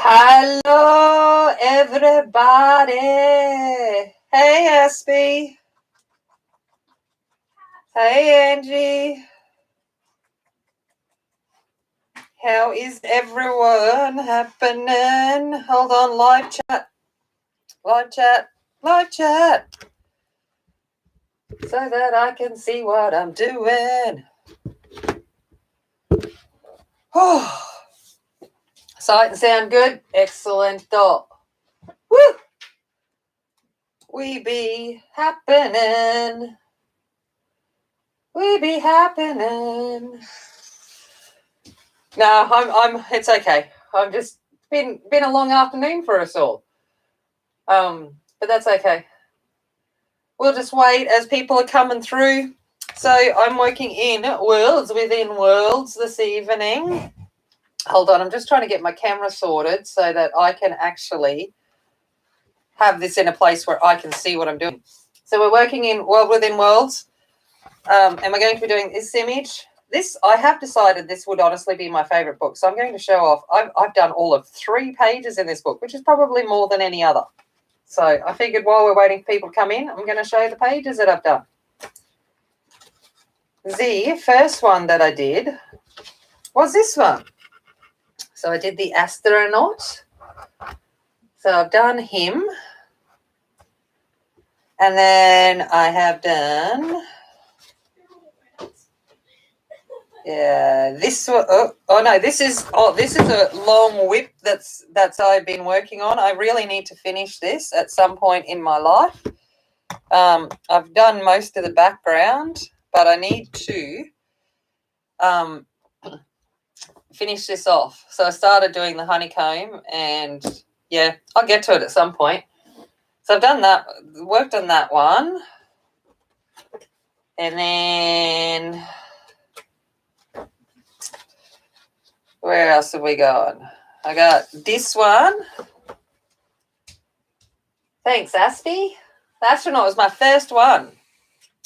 Hello, everybody. Hey, Espy. Hey, Angie. How is everyone happening? Hold on, live chat, so that I can see what I'm doing. Oh, sight and sound good? Excellent. Woo! We be happening. No, I'm. It's okay. I'm just been a long afternoon for us all. But that's okay. We'll just wait as people are coming through. So I'm working in Worlds Within Worlds this evening. Hold on, I'm just trying to get my camera sorted so that I can actually have this in a place where I can see what I'm doing. So we're working in World Within Worlds, and we're going to be doing this image. This, I have decided this would honestly be my favourite book. So I'm going to show off. I've done all of 3 pages in this book, which is probably more than any other. So I figured while we're waiting for people to come in, I'm going to show you the pages that I've done. The first one that I did was this one. So I did the astronaut. So I've done him. And then I have done... Yeah, this one. Oh no, this is a long whip that's I've been working on. I really need to finish this at some point in my life. I've done most of the background, but I need to finish this off. So I started doing the honeycomb, and yeah, I'll get to it at some point. So I've done that, worked on that one, and then. Where else have we gone? I got this one. Thanks, Aspie. The astronaut was my first one.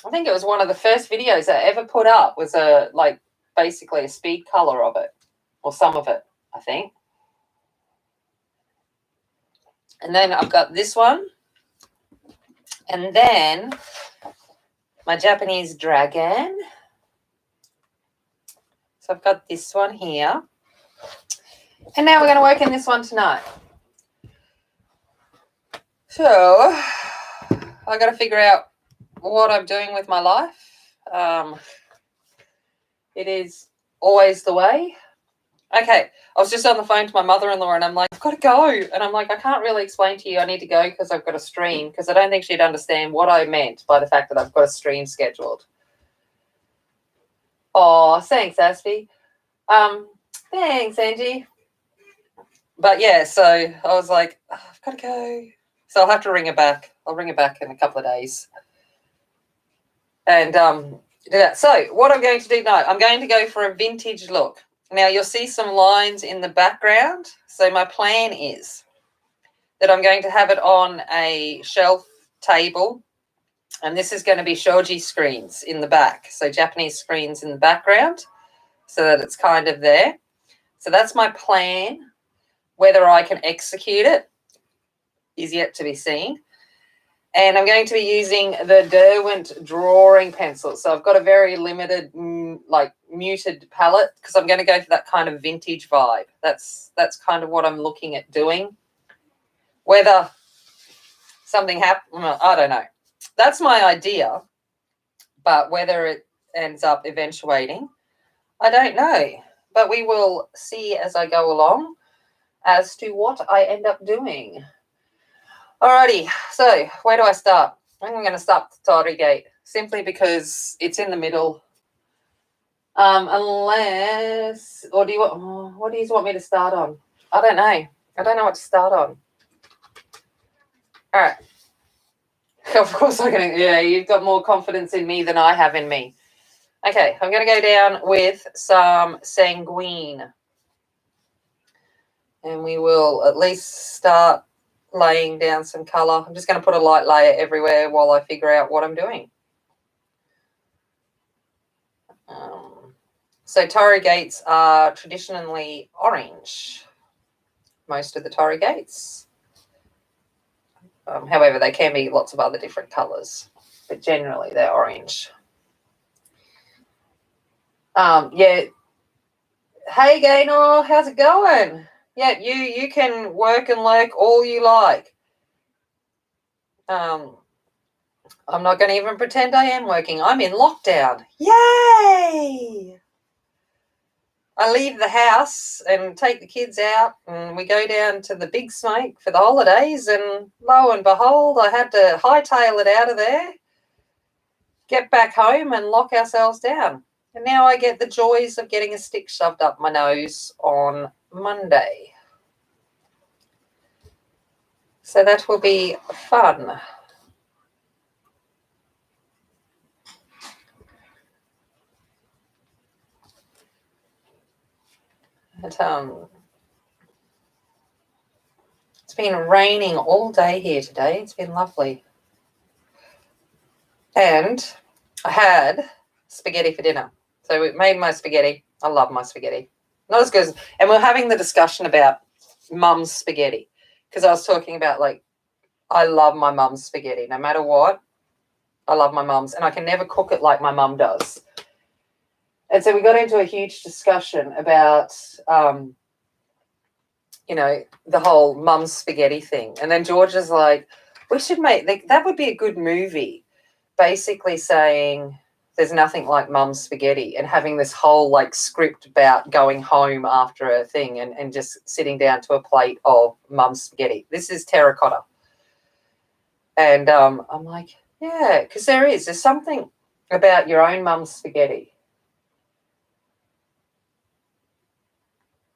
I think it was one of the first videos I ever put up, was basically a speed color of it, or some of it, I think. And then I've got this one. And then my Japanese dragon. So I've got this one here. And now we're going to work in this one tonight. So I got to figure out what I'm doing with my life. It is always the way. Okay, I was just on the phone to my mother-in-law, and I'm like, I've got to go. And I'm like, I can't really explain to you I need to go because I've got a stream, because I don't think she'd understand what I meant by the fact that I've got a stream scheduled. Oh, thanks, Aspie. Thanks, Angie. But yeah, so I was like, oh, I've got to go. So I'll have to ring her back. I'll ring her back in a couple of days. And do that. So what I'm going to do now, I'm going to go for a vintage look. Now you'll see some lines in the background. So my plan is that I'm going to have it on a shelf table. And this is going to be shoji screens in the back. So Japanese screens in the background, so that it's kind of there. So that's my plan. Whether I can execute it is yet to be seen. And I'm going to be using the Derwent drawing pencil. So I've got a very limited, muted palette, because I'm going to go for that kind of vintage vibe. That's kind of what I'm looking at doing. Whether something happens, I don't know. That's my idea. But whether it ends up eventuating, I don't know. But we will see as I go along as to what I end up doing. Alrighty, so where do I start? I'm going to start with the Torii Gate, simply because it's in the middle. Unless, or do you want, what do you want me to start on? I don't know. I don't know what to start on. All right. Of course I'm going to, yeah, you've got more confidence in me than I have in me. Okay, I'm going to go down with some Sanguine. And we will at least start laying down some colour. I'm just going to put a light layer everywhere while I figure out what I'm doing. So Torii Gates are traditionally orange. most of the Torrey gates. However, they can be lots of other different colours, but generally they're orange. Yeah. Hey, Gaynor, how's it going? Yeah, you can work and lurk all you like. I'm not going to even pretend I am working. I'm in lockdown. Yay! I leave the house and take the kids out, and we go down to the Big Smoke for the holidays, and lo and behold, I had to hightail it out of there, get back home and lock ourselves down. And now I get the joys of getting a stick shoved up my nose on Monday. So that will be fun. But, it's been raining all day here today. It's been lovely. And I had spaghetti for dinner. So we made my spaghetti. I love my spaghetti. Not as good as, and we're having the discussion about mum's spaghetti, because I was talking about, like, I love my mum's spaghetti. No matter what, I love my mum's, and I can never cook it like my mum does. And so we got into a huge discussion about, you know, the whole mum's spaghetti thing. And then George is like, we should make, that would be a good movie, basically saying there's nothing like mum's spaghetti, and having this whole, like, script about going home after a thing and just sitting down to a plate of mum's spaghetti. This is terracotta. And I'm like, yeah, because there's something about your own mum's spaghetti.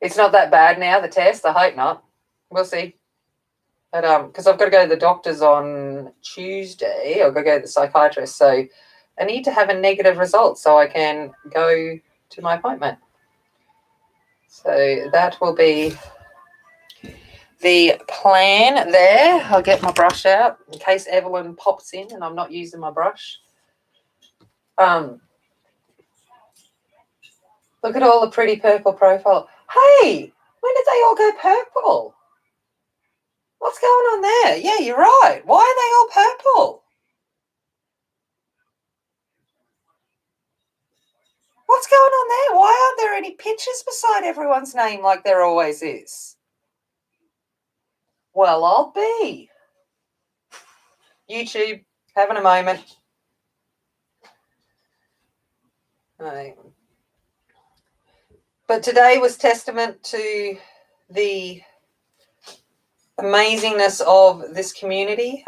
It's not that bad now, the test. I hope not. We'll see. But because I've got to go to the doctor's on Tuesday. I've got to go to the psychiatrist. So I need to have a negative result so I can go to my appointment. So that will be the plan there. I'll get my brush out in case Evelyn pops in and I'm not using my brush. Look at all the pretty purple profile. Hey, when did they all go purple? What's going on there? Yeah, you're right. Why are they all purple? What's going on there? Why aren't there any pictures beside everyone's name like there always is? Well, I'll be. YouTube, having a moment. Right. But today was testament to the amazingness of this community.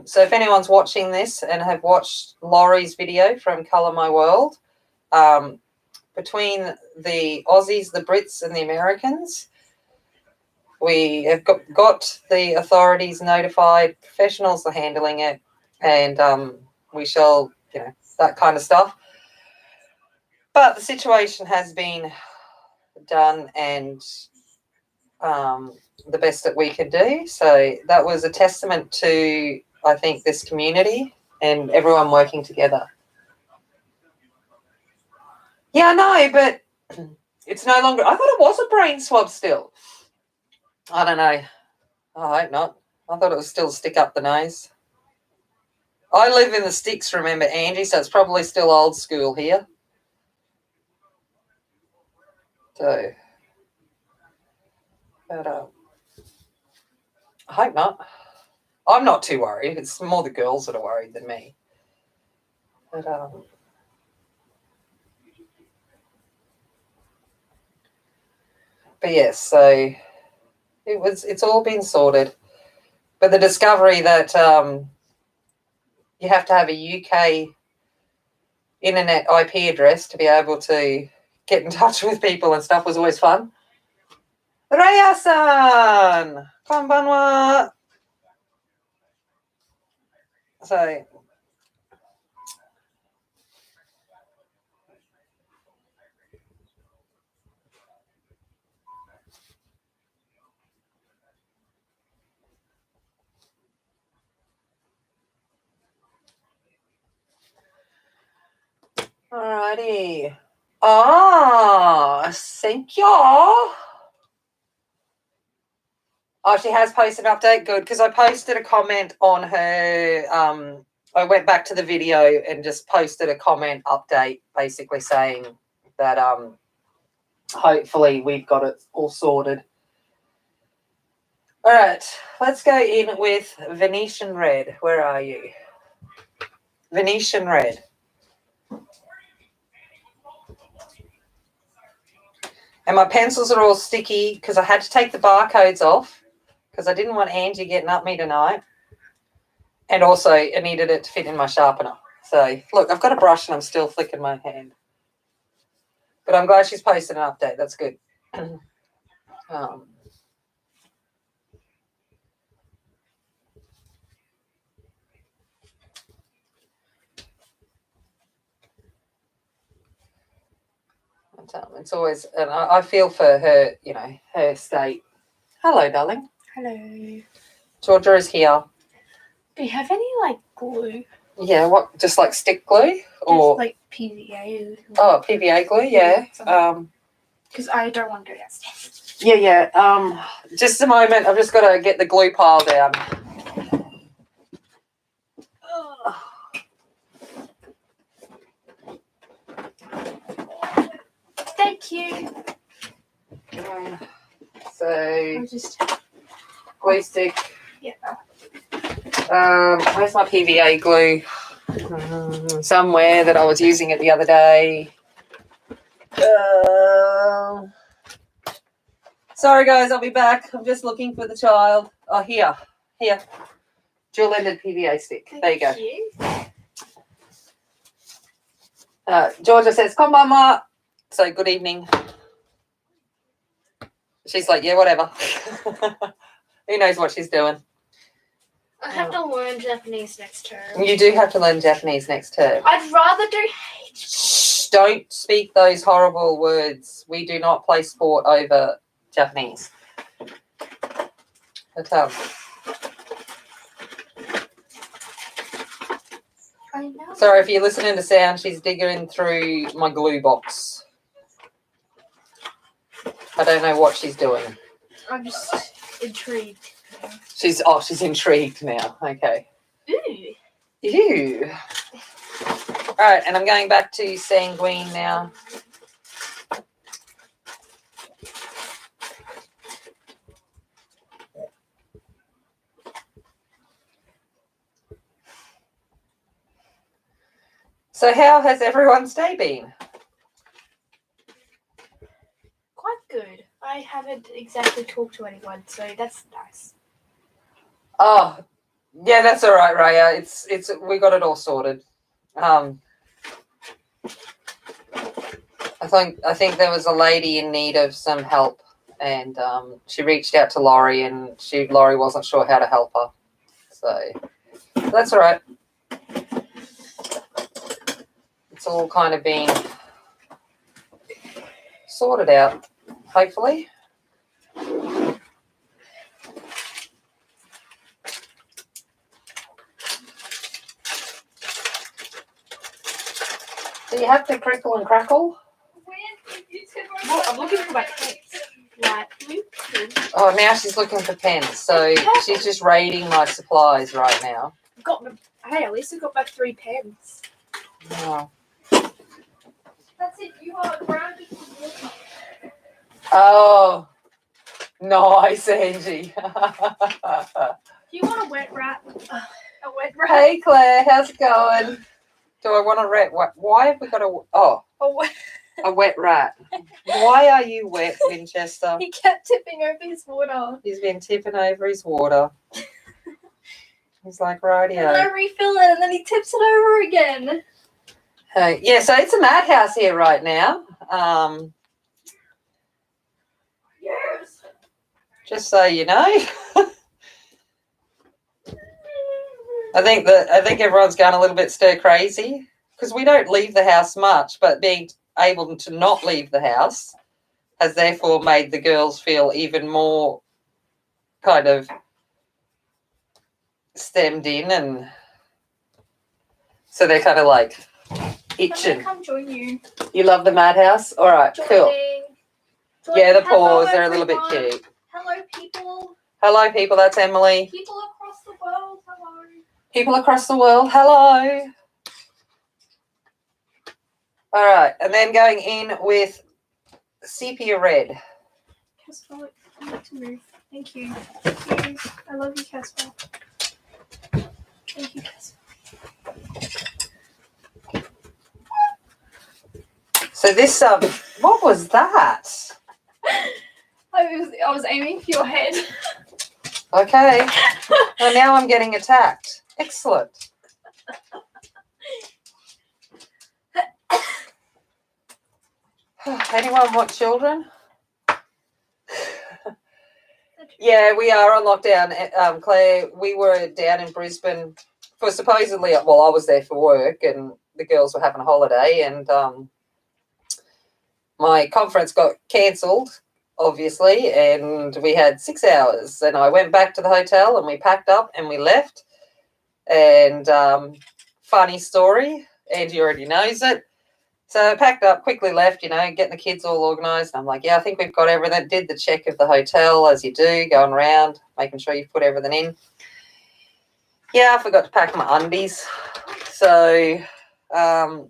So if anyone's watching this and have watched Laurie's video from Colour My World, between the Aussies, the Brits and the Americans, we have got the authorities notified, professionals are handling it, and we shall, that kind of stuff. But the situation has been done, and the best that we could do. So that was a testament to, I think, this community and everyone working together. Yeah, I know, but it's no longer, I thought it was a brain swab still. I don't know. I hope not. I thought it was still stick up the nose. I live in the sticks, remember, Angie, so it's probably still old school here. So, but I hope not. I'm not too worried. It's more the girls that are worried than me. But yes, so it's all been sorted. But the discovery that you have to have a UK internet IP address to be able to get in touch with people and stuff was always fun. Raya-san! Konbanwa! So, alrighty. Ah, thank you. Oh, she has posted an update. Good, because I posted a comment on her. I went back to the video and just posted a comment update, basically saying that hopefully we've got it all sorted. All right, let's go in with Venetian Red. Where are you? Venetian Red. And my pencils are all sticky because I had to take the barcodes off because I didn't want Angie getting up me tonight. And also I needed it to fit in my sharpener. So, look, I've got a brush and I'm still flicking my hand. But I'm glad she's posted an update. That's good. It's always, and I feel for her, you know, her state. Hello, darling. Hello. Georgia is here. Do you have any, like, glue? Yeah, what, just like stick glue? Or just like PVA. Oh, PVA glue, yeah. Because I don't want to go downstairs. Yeah. Just a moment. I've just got to get the glue pile down. Thank you. So, just glue stick. Yeah. Where's my PVA glue? Somewhere that I was using it the other day. Sorry, guys, I'll be back. I'm just looking for the child. Oh, here. Dual-ended PVA stick. There you go. Georgia says, "Come, Mama." So, good evening. She's like, yeah, whatever. Who knows what she's doing? I have to learn Japanese next term. You do have to learn Japanese next term. I'd rather do... Shh, don't speak those horrible words. We do not play sport over Japanese. But, I know. sorry, if you're listening to sound, she's digging through my glue box. I don't know what she's doing. I'm just intrigued. She's intrigued now. Okay. Ooh. Ew. All right, and I'm going back to sanguine now. So how has everyone's day been? Quite good. I haven't exactly talked to anyone, so that's nice. Oh, yeah, that's all right, Raya. It's we got it all sorted. I think there was a lady in need of some help, and she reached out to Laurie, and Laurie wasn't sure how to help her. So that's all right. It's all kind of been sorted out, hopefully. Do you have to crickle and crackle? Well, I'm looking for my pens. Light blue. Oh, now she's looking for pens. So she's just raiding my supplies right now. Hey, at least I got my 3 pens. Oh. That's it. You are grounded. Oh, nice, Angie. Do you want a wet rat? A wet rat? Hey, Claire, how's it going? Do I want a rat? Why have we got a wet rat? Why are you wet, Winchester? He kept tipping over his water. He's been tipping over his water. He's like, rightio. And I refill it, and then he tips it over again. Hey, yeah, so it's a madhouse here right now. Yes. Just so you know. I think everyone's gone a little bit stir crazy because we don't leave the house much, but being able to not leave the house has therefore made the girls feel even more kind of stemmed in, and so they're kind of like itching. I'm come join you. You love the madhouse? All right, cool. Joining. Yeah, the paws, they're a little bit cute. Hello, people. Hello, people. That's Emily. People across the world, hello. People across the world, hello. All right, and then going in with sepia red. Casper, I like to move. Thank you. Thank you. I love you, Casper. Thank you, Casper. So this, what was that? I was aiming for your head. Okay. Well, now I'm getting attacked. Excellent. Anyone want children? Yeah, we are on lockdown. Claire, we were down in Brisbane for supposedly, well, I was there for work and the girls were having a holiday, and my conference got cancelled, obviously, and we had 6 hours, and I went back to the hotel and we packed up and we left. And funny story, Angie already knows it. So I packed up, quickly left, getting the kids all organised. I'm like, yeah, I think we've got everything. Did the check of the hotel, as you do, going around, making sure you've put everything in. Yeah, I forgot to pack my undies. So the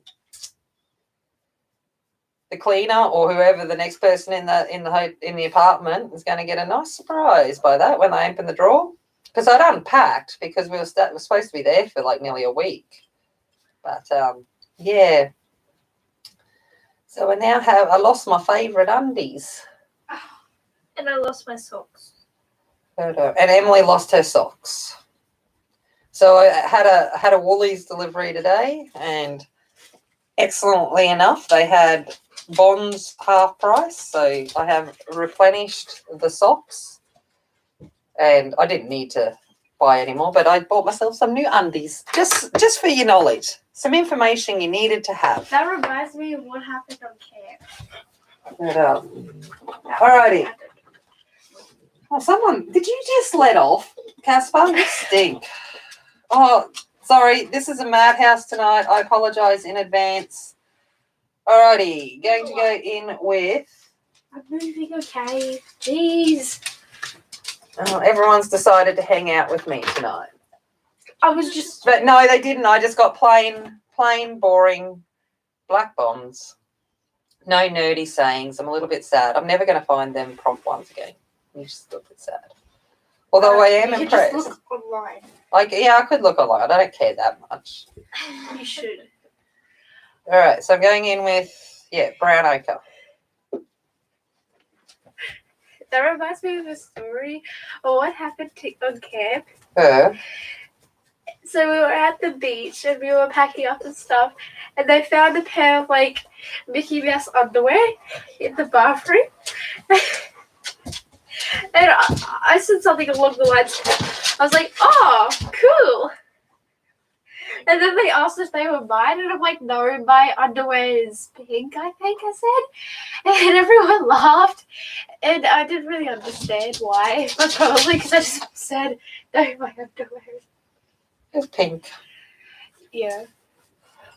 cleaner or whoever, the next person in the apartment, is going to get a nice surprise by that when they open the drawer. Because I'd unpacked because we were supposed to be there for like nearly a week. But yeah. So I lost my favourite undies. And I lost my socks. And Emily lost her socks. So I had a Woolies delivery today, and excellently enough, they had Bonds half price. So I have replenished the socks, and I didn't need to buy any more, but I bought myself some new undies just for your knowledge. Some information you needed to have. That reminds me of what happened on camp. Alrighty. Oh, did you just let off, Caspar? You stink. Oh, sorry. This is a madhouse tonight. I apologise in advance. Alrighty. Going to go in with... I'm moving, okay. Jeez. Oh, everyone's decided to hang out with me tonight. But no, they didn't. I just got plain, boring black bonds. No nerdy sayings. I'm a little bit sad. I'm never going to find them prompt ones again. I'm just a little bit sad. Although I am impressed. Just look online. I could look online. I don't care that much. You should. All right, so I'm going in with, brown ochre. That reminds me of a story of what happened on camp. So we were at the beach and we were packing up and stuff, and they found a pair of Mickey Mouse underwear in the bathroom. And I said something along the lines, I was like, oh, cool. And then they asked if they were mine, and I'm like, no, my underwear is pink, I think I said. And everyone laughed, and I didn't really understand why, but probably because I just said, no, my underwear is pink. Yeah.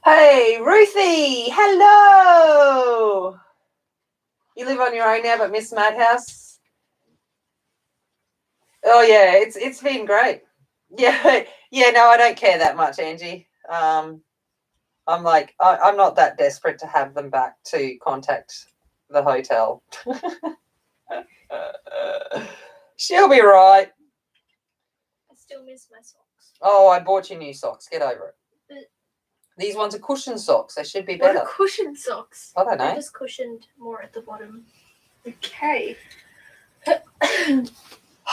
Hey, Ruthie, hello. You live on your own now, but Miss Madhouse? Oh, yeah, it's been great. Yeah, no, I don't care that much, Angie. I'm not that desperate to have them back to contact the hotel. She'll be right. I still miss my socks. Oh, I bought you new socks. Get over it. But these ones are cushion socks. They should be better. What are cushion socks? I don't know. They're just cushioned more at the bottom. Okay.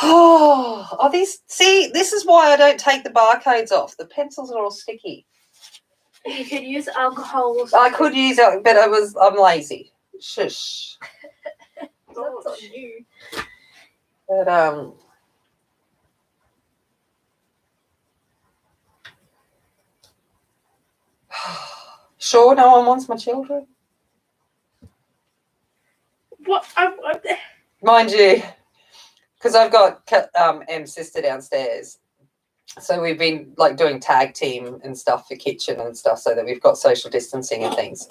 Oh, this is why I don't take the barcodes off. The pencils are all sticky. You could use alcohol or I something. could use it, but I'm lazy. Shush. That's on you. But sure, no one wants my children. What? Mind you, because I've got M's sister downstairs, so we've been doing tag team and stuff for kitchen and stuff, so that we've got social distancing and things.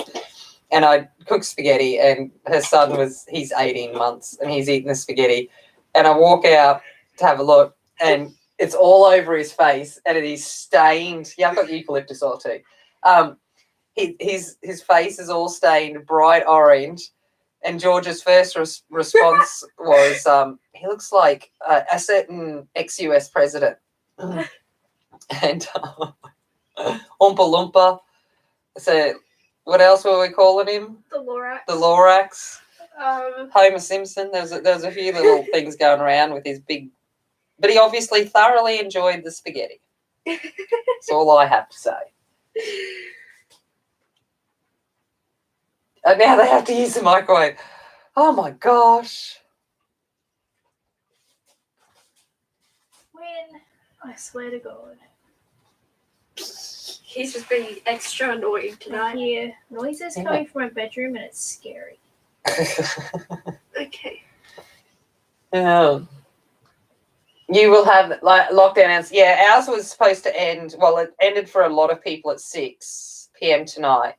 And I cooked spaghetti, and her son he's 18 months, and he's eating the spaghetti, and I walk out, to have a look, and it's all over his face, and it is stained. Yeah, I've got eucalyptus oil too. His face is all stained bright orange, and George's first response was, he looks like a certain ex-US president. And Oompa Loompa. So what else were we calling him? The Lorax. The Lorax. Um, Homer Simpson. There's a few little things going around with his big, but he obviously thoroughly enjoyed the spaghetti. That's all I have to say. And now they have to use the microwave. Oh my gosh. when I swear to God, he's just being extra annoying tonight. hear noises coming from my bedroom and it's scary. Okay. You will have like lockdown ends. Yeah, ours was supposed to end. Well, it ended for a lot of people at 6 p.m. tonight.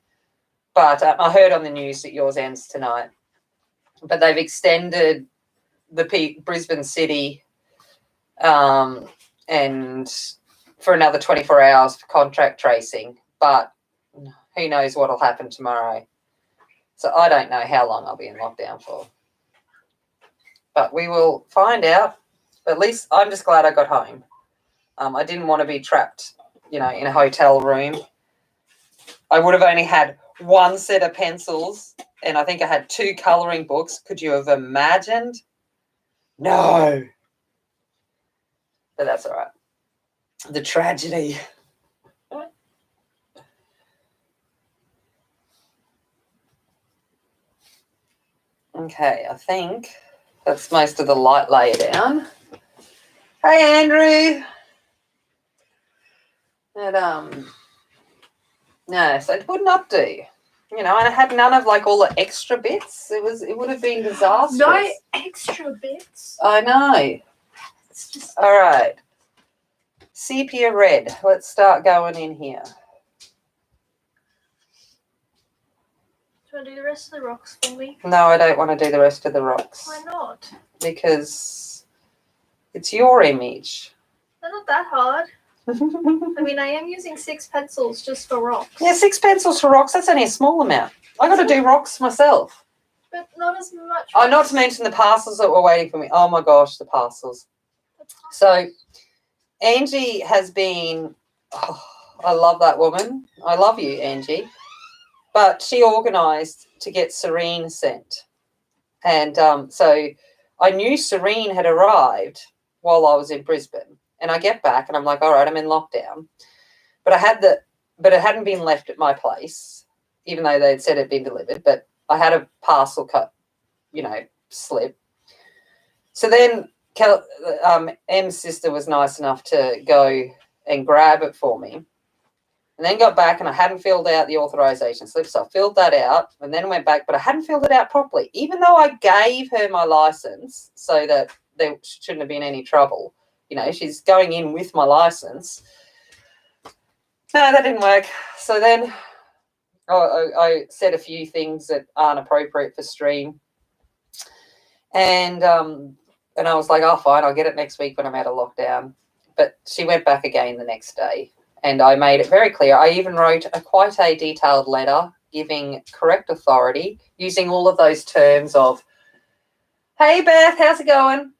But I heard on the news that yours ends tonight. But they've extended the Brisbane City and for another 24 hours for contact tracing. But who knows what will happen tomorrow. So I don't know how long I'll be in lockdown for. But we will find out. At least I'm just glad I got home. I didn't want to be trapped, in a hotel room. I would have only had one set of pencils, and I think I had 2 colouring books. Could you have imagined? No. But that's all right. The tragedy. Okay, I think that's most of the light layer down. Hey, Andrew. And, no, so it would not do. And I had none of like all the extra bits. It would have been disastrous. No extra bits. I know. It's just All right. Sepia red. Let's start going in here. Do you want to do the rest of the rocks for me? No, I don't want to do the rest of the rocks. Why not? Because it's your image. They're not that hard. I mean, I am using 6 pencils just for rocks. Yeah, 6 pencils for rocks. That's only a small amount. I got to do rocks myself. But not as much. Oh, not to mention the parcels that were waiting for me. Oh my gosh, the parcels. So Angie has been, I love that woman. I love you, Angie. But she organised to get Serene sent. And so I knew Serene had arrived while I was in Brisbane. And I get back and I'm like, all right, I'm in lockdown. But it hadn't been left at my place, even though they'd said it'd been delivered. But I had a parcel cut, slip. So then Em's sister was nice enough to go and grab it for me. And then got back and I hadn't filled out the authorisation slip. So I filled that out and then went back, but I hadn't filled it out properly. Even though I gave her my licence so that there shouldn't have been any trouble. She's going in with my licence. No, that didn't work. So then I said a few things that aren't appropriate for stream. And I was like, oh, fine, I'll get it next week when I'm out of lockdown. But she went back again the next day. And I made it very clear. I even wrote quite a detailed letter giving correct authority, using all of those terms of, hey, Beth, how's it going?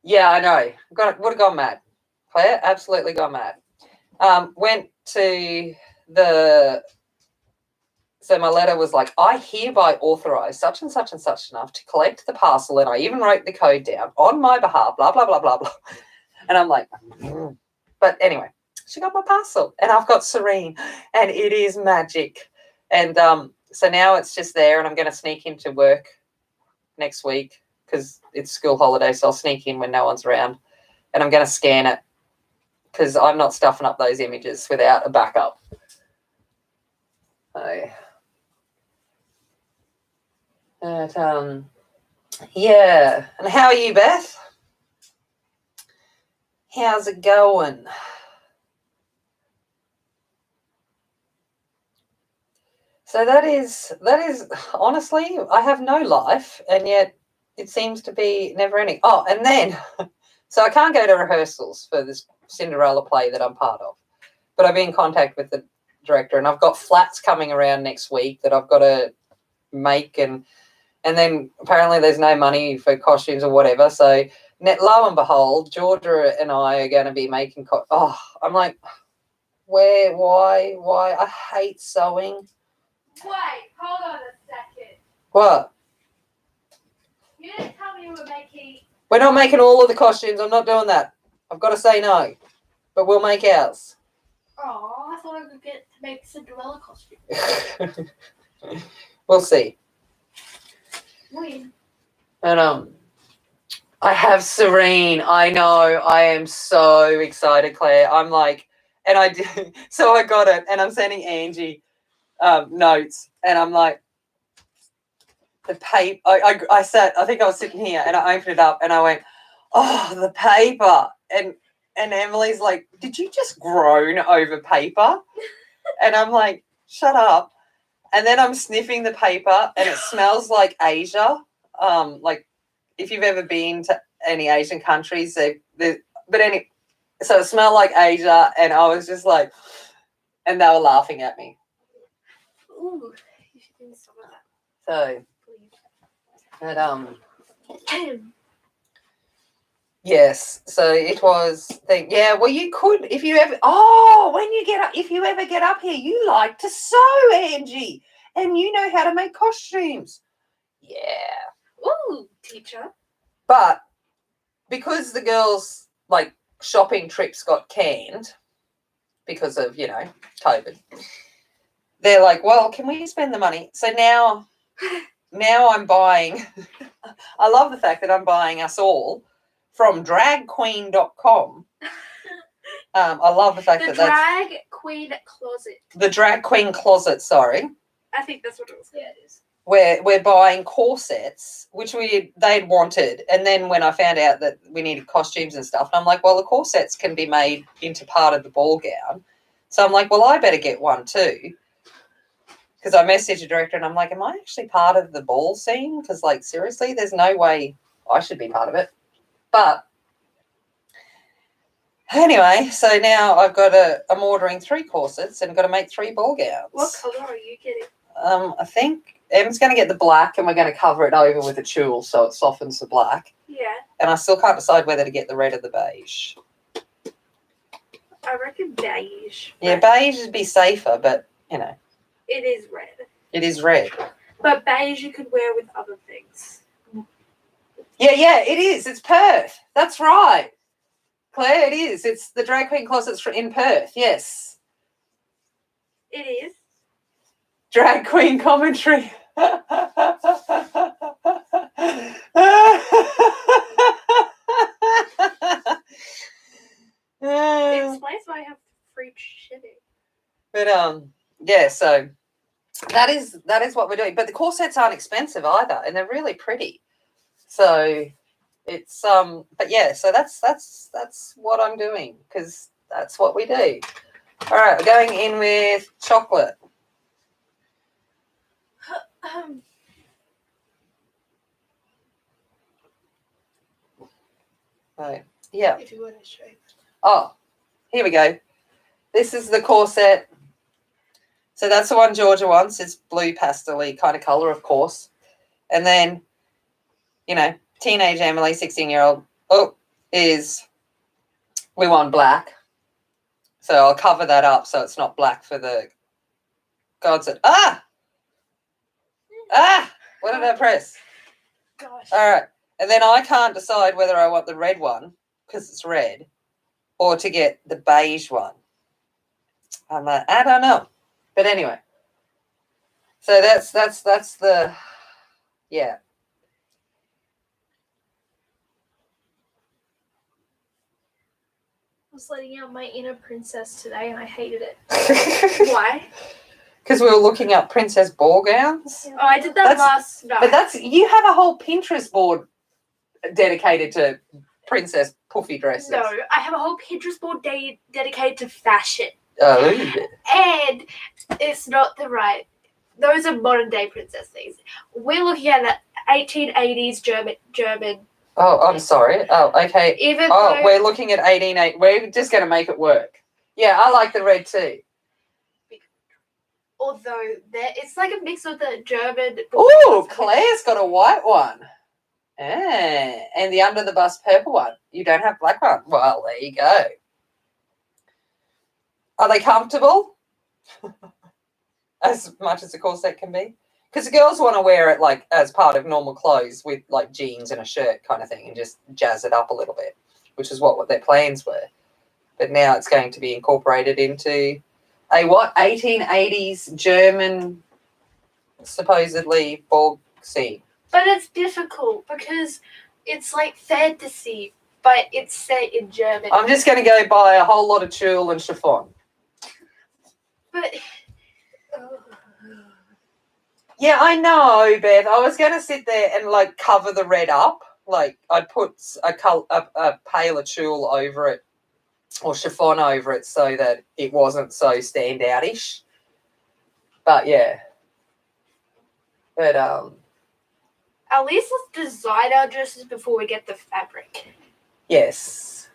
Yeah, I know. Would have gone mad. Claire, absolutely gone mad. Went to so my letter was like, I hereby authorise such and such and such enough to collect the parcel, and I even wrote the code down on my behalf, blah, blah, blah, blah, blah. And I'm like, But anyway, she got my parcel, and I've got Serene, and it is magic. And so now it's just there, and I'm going to sneak into work next week, because it's school holiday, so I'll sneak in when no one's around, and I'm going to scan it because I'm not stuffing up those images without a backup. So, but, yeah. And how are you, Beth? How's it going? So that is honestly, I have no life, and yet it seems to be never ending. Oh, and then, so I can't go to rehearsals for this Cinderella play that I'm part of, but I've been in contact with the director, and I've got flats coming around next week that I've got to make, and then apparently there's no money for costumes or whatever. So lo and behold, Georgia and I are going to be making. I'm like, where? Why? I hate sewing. Wait, hold on a second. What? You didn't tell me you were making. We're not making all of the costumes. I'm not doing that. I've got to say no, but we'll make ours. Oh, I thought I could get to make Cinderella costume. We'll see. When? And I have Serene. I know. I am so excited, Claire. I'm like, and I did. So I got it, and I'm sending Angie notes, and I'm like, the paper. I sat. I think I was sitting here, and I opened it up, and I went, oh, the paper, and Emily's like, did you just groan over paper? And I'm like, shut up. And then I'm sniffing the paper, and it smells like Asia. Like if you've ever been to any Asian countries, so it smelled like Asia, and I was just like, and they were laughing at me. Ooh, you should do some of that. So, Please. but yes. So it was. Yeah. Well, you could if you ever. Oh, when you get up, if you ever get up here, you like to sew, Angie, and you know how to make costumes. Yeah. Ooh, teacher. But because the girls' like shopping trips got canned because of, COVID, they're like, well, can we spend the money? So now I'm buying. I love the fact that I'm buying us all from dragqueen.com. I love the fact The that's drag queen closet. the drag queen closet. Sorry. I think that's what it was. Yeah, it is. We're buying corsets, which they'd wanted, and then when I found out that we needed costumes and stuff, and I'm like, well, the corsets can be made into part of the ball gown, so I'm like, well, I better get one too, because I messaged the director and I'm like, am I actually part of the ball scene? Because like seriously, there's no way I should be part of it. But anyway, so now I'm ordering 3 corsets and got to make 3 ball gowns. What colour are you getting? I think Em's going to get the black, and we're going to cover it over with a tulle so it softens the black. Yeah. And I still can't decide whether to get the red or the beige. I reckon beige. Yeah, beige would be safer, but, It is red. it is red. But beige you could wear with other things. Yeah, it is. It's Perth. That's right. Claire, it is. It's the Drag Queen Closets in Perth, yes. It is. Drag Queen commentary. It explains why I have free shipping. But yeah, so that is what we're doing. But the corsets aren't expensive either, and they're really pretty. So it's but yeah, so that's what I'm doing, because that's what we do. All right, we're going in with chocolate. So, yeah. If you want to show. Oh, here we go. This is the corset. So that's the one Georgia wants. It's blue pastel-y kind of colour, of course. And then, teenage Emily, 16-year-old, we want black. So I'll cover that up so it's not black for the gods. What did I press? Gosh. All right. And then I can't decide whether I want the red one, because it's red, or to get the beige one. I'm like, I don't know. But anyway. So that's the, yeah. I was letting out my inner princess today, and I hated it. Why? Because we were looking up princess ball gowns. Oh, I did that last night. But you have a whole Pinterest board dedicated to princess puffy dresses. No, I have a whole Pinterest board dedicated to fashion. Oh. And it's not the right. Those are modern day princess things. We're looking at 1880s German. Oh, I'm sorry. Oh, okay. Even Oh, though, we're looking at 1880. We're just going to make it work. Yeah, I like the red too. although it's like a mix of the German. Oh, Claire's got a white one. And the under the bus purple one. You don't have black one. Well, there you go. Are they comfortable? As much as the corset can be? Because the girls want to wear it like as part of normal clothes with like jeans and a shirt kind of thing and just jazz it up a little bit, which is what their plans were. But now it's going to be incorporated into a what? 1880s German supposedly ball scene. But it's difficult because it's like fantasy, but it's set in German. I'm just going to go buy a whole lot of tulle and chiffon. But Yeah, I know, Beth. I was going to sit there and like cover the red up. Like I'd put a paler tulle over it or chiffon over it so that it wasn't so standoutish. But yeah. But at least let's design our dresses before we get the fabric. yes.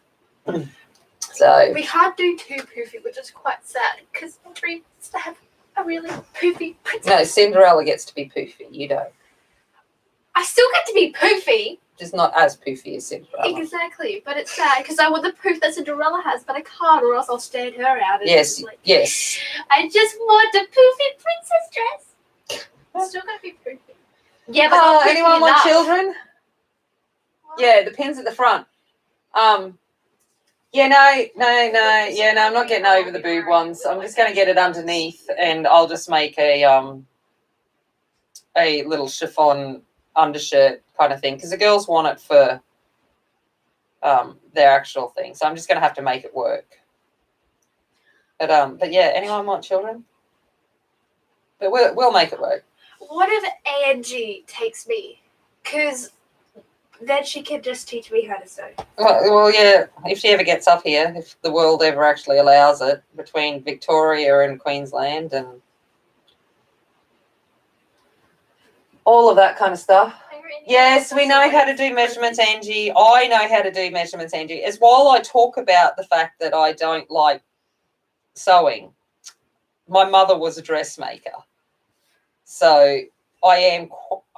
So We can't do too poofy, which is quite sad because my dream is to have a really poofy princess. no, Cinderella gets to be poofy. You don't. I still get to be poofy. Just not as poofy as Cinderella. Exactly, but it's sad because I want the poof that Cinderella has, but I can't, or else I'll stand her out. And Yes, it's like, yes. I just want a poofy princess dress. It's still gonna be poofy. Yeah, but not poofy anyone want enough. children? Yeah, the pins at the front. Yeah, no. Yeah, no, I'm not getting over the boob ones. I'm just going to get it underneath, and I'll just make a little chiffon undershirt kind of thing because the girls want it for their actual thing. So I'm just going to have to make it work. But yeah, anyone want children? But we'll make it work. What if Angie takes me? Because then she can just teach me how to sew. Well, yeah, if she ever gets up here, if the world ever actually allows it, between Victoria and Queensland and all of that kind of stuff. Yes, we know how to do measurements, Angie. I know how to do measurements, Angie. As while I talk about the fact that I don't like sewing, my mother was a dressmaker. So I am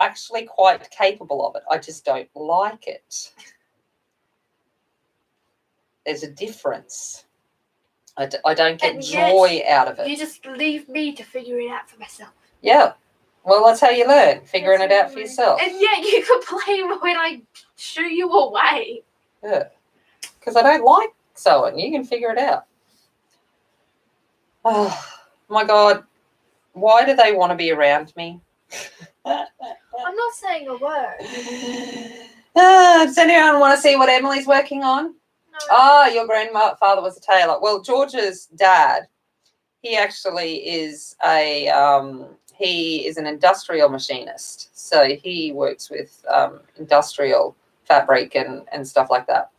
actually quite capable of it. I just don't like it. There's a difference. I don't get joy out of it. You just leave me to figure it out for myself. Yeah. Well, that's how you learn, figuring it out for yourself. And yet you complain when I shoo you away. Yeah. Because I don't like sewing. You can figure it out. Oh, my God. Why do they want to be around me? I'm not saying a word. Does anyone want to see what Emily's working on? No. Your grandfather was a tailor. Well, George's dad, he actually is he is an industrial machinist. So he works with industrial fabric and stuff like that.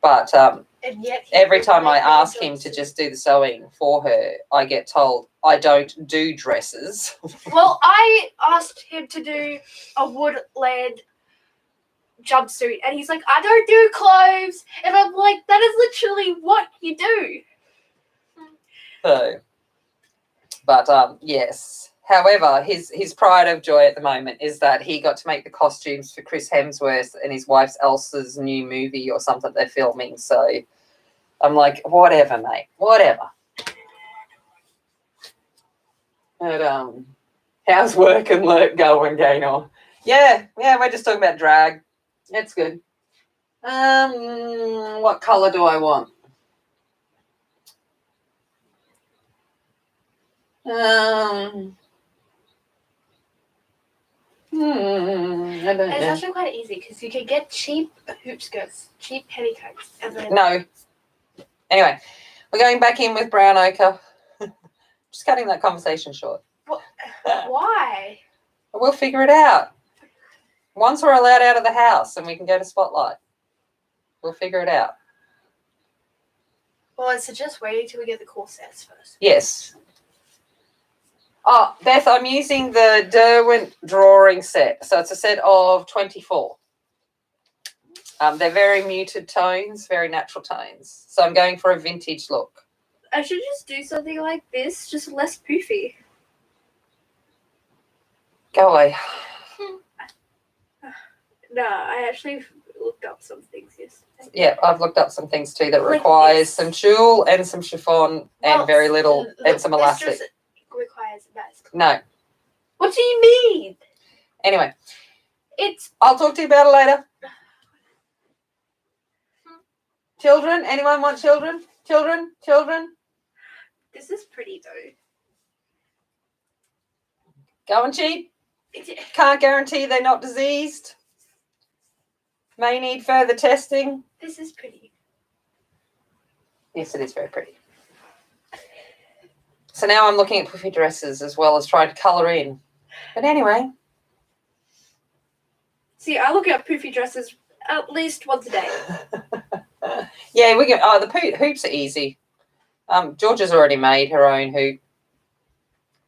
But and yet every time I ask him to just do the sewing for her, I get told I don't do dresses. Well, I asked him to do a woodland jumpsuit, and he's like, I don't do clothes. And I'm like, that is literally what you do. So, but yes. However, his pride of joy at the moment is that he got to make the costumes for Chris Hemsworth and his wife's Elsa's new movie or something they're filming. So I'm like, whatever, mate, whatever. But how's work and lurk going, Gaynor? Yeah, we're just talking about drag. It's good. What colour do I want? I don't know. It's actually quite easy because you can get cheap hoop skirts, cheap petticoats, and then No. Anyway, we're going back in with brown ochre. Just cutting that conversation short. Why? We'll figure it out. Once we're allowed out of the house and we can go to Spotlight, we'll figure it out. Well, I suggest waiting till we get the corsets first. Yes. Oh, Beth, I'm using the Derwent drawing set. So it's a set of 24. They're very muted tones, very natural tones. So I'm going for a vintage look. I should just do something like this, just less poofy. Go away. No, I actually looked up some things yesterday. Yeah, I've looked up some things too that Like requires this. some tulle and some chiffon and very little and some elastic. This just requires that. No. What do you mean? Anyway, It's I'll talk to you about it later. Children? Anyone want children? Children? Children? this is pretty though. Go and cheat. Can't guarantee they're not diseased. May need further testing. This is pretty. Yes, it is very pretty. So now I'm looking at puffy dresses as well as trying to colour in. But anyway. See, I look at poofy dresses at least once a day. Yeah, we can. Oh, the hoops are easy. Georgia's already made her own hoop,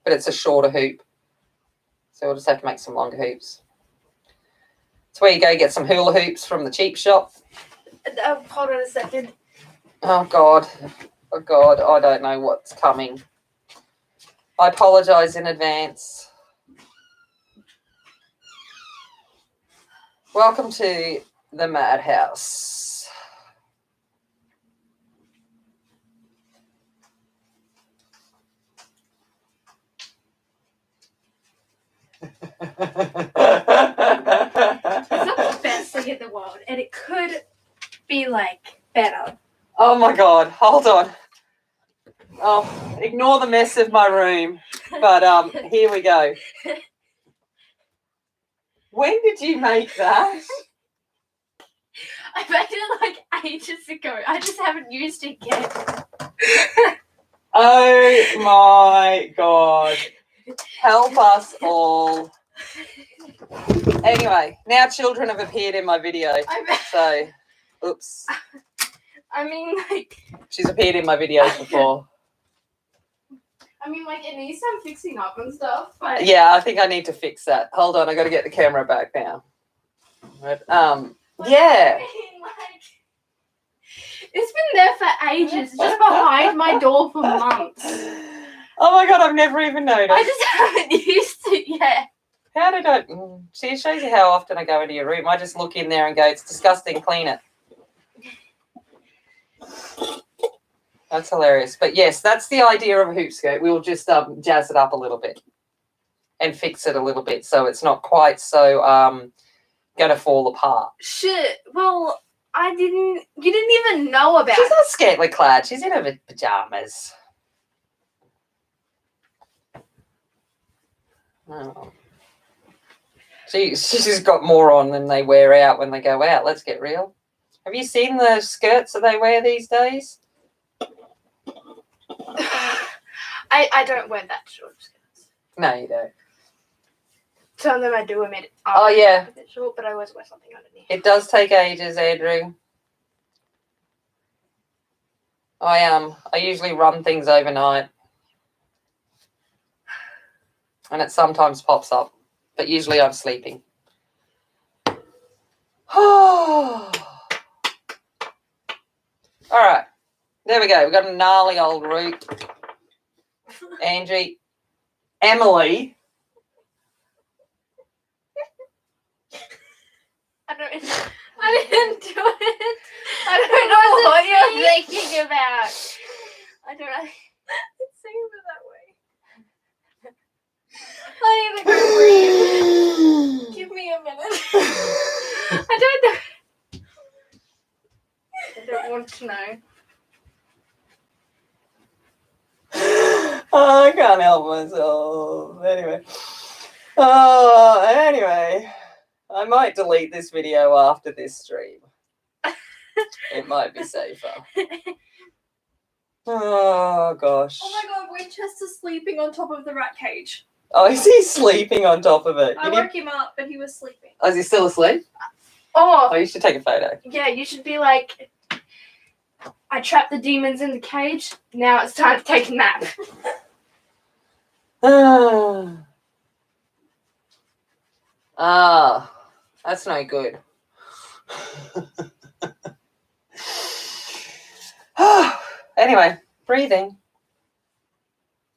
but it's a shorter hoop. So we'll just have to make some longer hoops. It's where you go get some hula hoops from the cheap shop. Hold on a second. Oh, God. Oh, God. I don't know what's coming. I apologise in advance. Welcome to the madhouse. It's not the best thing in the world, and it could be like better. Oh my God, hold on. Oh, ignore the mess of my room. But here we go. When did you make that? I made it like ages ago. I just haven't used it yet. Oh my God. Help us all. Anyway, now children have appeared in my video. So, oops. I mean, like, She's appeared in my videos before. it needs some fixing up and stuff. But Yeah, I think I need to fix that. Hold on, I got to get the camera back now. But, yeah. It's been there for ages. It's just behind my door for months. Oh my God, I've never even noticed. I just haven't used it yet. How did I? See, it shows you how often I go into your room. I just look in there and go, it's disgusting, clean it. That's hilarious. But yes, that's the idea of a hoop skirt. We'll just jazz it up a little bit and fix it a little bit so it's not quite so going to fall apart. Shit. Well, you didn't even know about She's it. not scantily clad. She's in her pajamas. Oh. She's got more on than they wear out when they go out. Let's get real. Have you seen the skirts that they wear these days? I don't wear that short skirts. No, you don't. Some of them I do admit. Oh, yeah. A bit short, but I always wear something underneath. It does take ages, Andrew. I usually run things overnight. And it sometimes pops up. But usually I'm sleeping. All right. There we go. We've got a gnarly old root. Angie. Emily. I didn't do it. I don't know what you're thinking about. I don't know. It's over that way. I need to go breathe. Give me a minute. I don't know. I don't want to know. Oh, I can't help myself. Anyway. Anyway. I might delete this video after this stream. It might be safer. Oh, gosh. Oh my God, Winchester's sleeping on top of the rat cage. Oh, is he sleeping on top of it? I woke him up, but he was sleeping. Oh, is he still asleep? Oh, Oh, you should take a photo. yeah, you should be like, I trapped the demons in the cage. Now it's time to take a nap. That's no good. Anyway, breathing.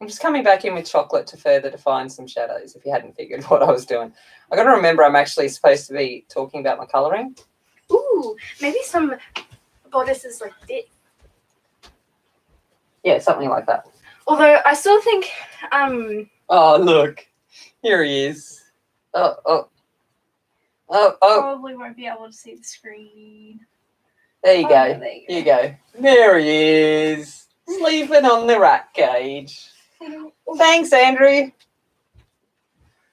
I'm just coming back in with chocolate to further define some shadows, if you hadn't figured what I was doing. I got to remember I'm actually supposed to be talking about my colouring. Ooh, maybe some bodices like this. Yeah, something like that. Although I still think, Oh, look. Here he is. Oh. Probably won't be able to see the screen. There you Oh, go. yeah, there you Here you go. There he is. Sleeping on the rat cage. Thanks, Andrew.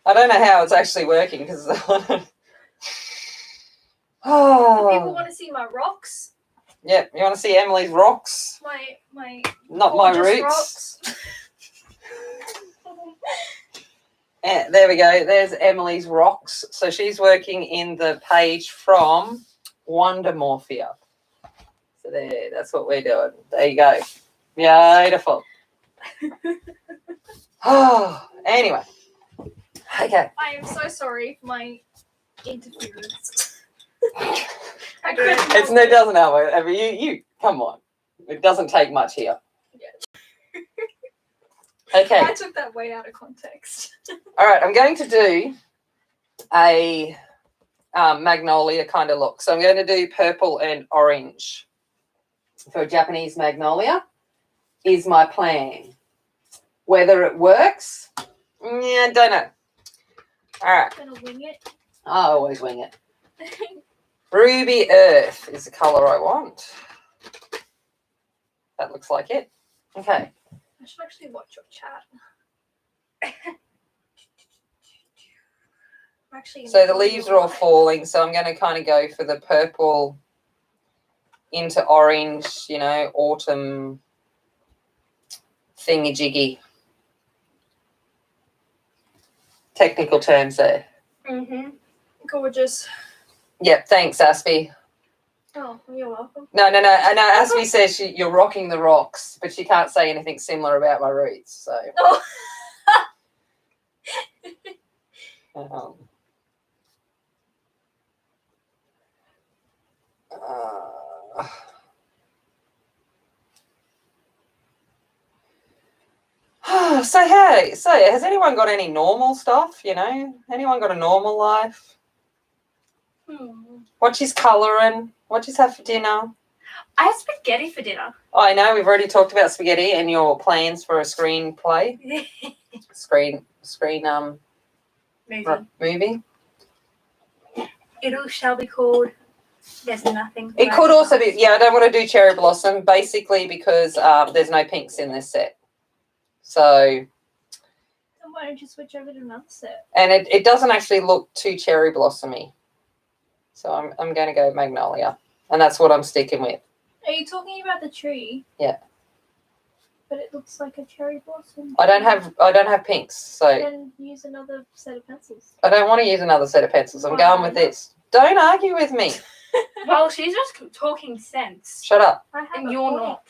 I don't know how it's actually working because People oh, want to see my rocks. yeah. You want to see Emily's rocks? My Not my gorgeous roots. rocks. There we go. There's Emily's rocks. So she's working in the page from Wondermorphia. So there, that's what we're doing. There you go. Beautiful. Oh, anyway. Okay. I am so sorry for my interference. It doesn't help. I mean, you come on. It doesn't take much here. Okay. I took that way out of context. All right. I'm going to do a magnolia kind of look. So I'm going to do purple and orange for Japanese magnolia is my plan. Whether it works, yeah, I don't know. All right. I'm gonna wing it. I always wing it. Ruby Earth is the colour I want. That looks like it. Okay. I should actually watch your chat. Actually, So the leaves are all falling, so I'm going to kind of go for the purple into orange, you know, autumn thingy-jiggy. Technical terms there. Gorgeous. Yep, thanks, Aspie. Oh, you're welcome. No. I know Aspie says you're rocking the rocks, but she can't say anything similar about my roots. So. Oh. So hey, has anyone got any normal stuff? You know, anyone got a normal life? What she's colouring? What she's have for dinner? I had spaghetti for dinner. Oh, I know we've already talked about spaghetti and your plans for a screenplay, movie. It shall be called There's Nothing. It could also be, yeah, I don't want to do Cherry Blossom, basically because there's no pinks in this set. So. Then why don't you switch over to another set? And it doesn't actually look too Cherry Blossom-y. So I'm going to go Magnolia. And that's what I'm sticking with. Are you talking about the tree? Yeah. But it looks like a cherry blossom. I don't have pinks, so Then use another set of pencils. I don't want to use another set of pencils. I'm going with this. Don't argue with me. Well, she's just talking sense. Shut up. I have And a you're point. not.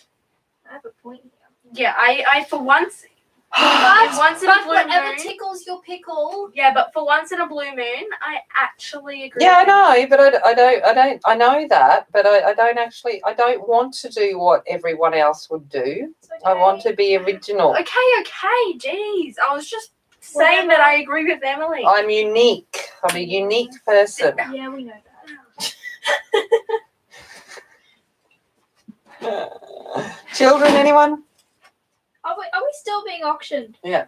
I have a point here. Yeah, I for once. But, once in a but blue whatever moon. tickles your pickle. Yeah, but for once in a blue moon, I actually agree. Yeah, I with know, but I know that, but I don't want to do what everyone else would do. It's okay. I want to be original. Okay, jeez. I was just saying that I agree with Emily. I'm unique. I'm a unique person. Yeah, we know that. Children, anyone? Are we still being auctioned? Yeah.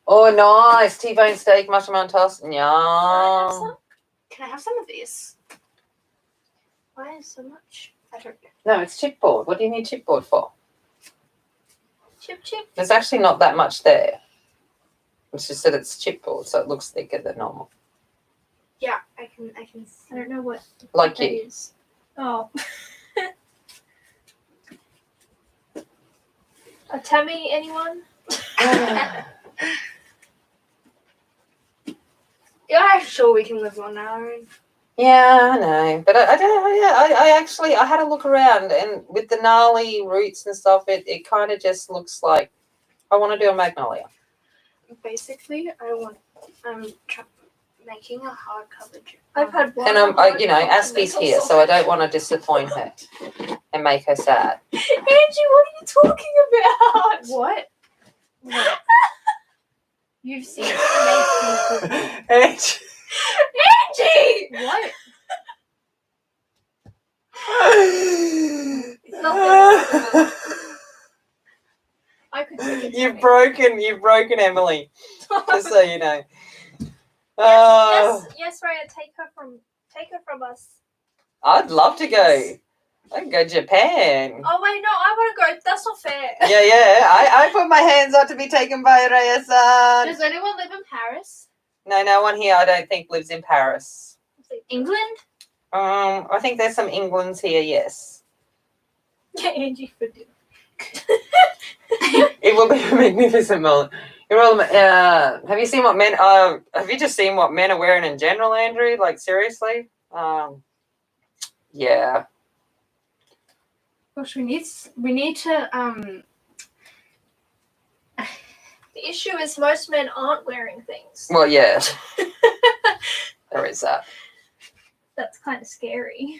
Oh, nice. T-bone steak, mushroom on toast. Can I have Yum. some? Can I have some of this? Why is so much? I don't know. No, it's chipboard. What do you need chipboard for? Chip chip. There's actually not that much there. It's just that it's chipboard, so it looks thicker than normal. Yeah, I can see. I don't know what Like that you. is. Oh. A Tammy, anyone? Yeah, I'm sure we can live on our own. Yeah, I know, but I don't. Yeah, I actually had a look around, and with the gnarly roots and stuff, it kind of just looks like I want to do a magnolia. basically, I'm making a hardcover. I've had one. And Aspie's here, so I don't want to disappoint her and make her sad. Angie, what are you talking about? What? You've seen it. Angie! What? Nothing. I could take it. You've broken Emily. Just so you know. Yes, Raya, take her from us. I'd love to go. I can go to Japan. Oh wait, no, I want to go. That's not fair. Yeah. I put my hands up to be taken by Raya-san. Does anyone live in Paris? No one here I don't think lives in Paris. England? I think there's some Englands here, yes. Yeah, Angie for dinner. It will be a magnificent moment. Have you seen what men have you just seen what men are wearing in general, Andrew? Like seriously? Yeah. Gosh, we need to The issue is most men aren't wearing things. Well, yeah. There is that. That's kind of scary.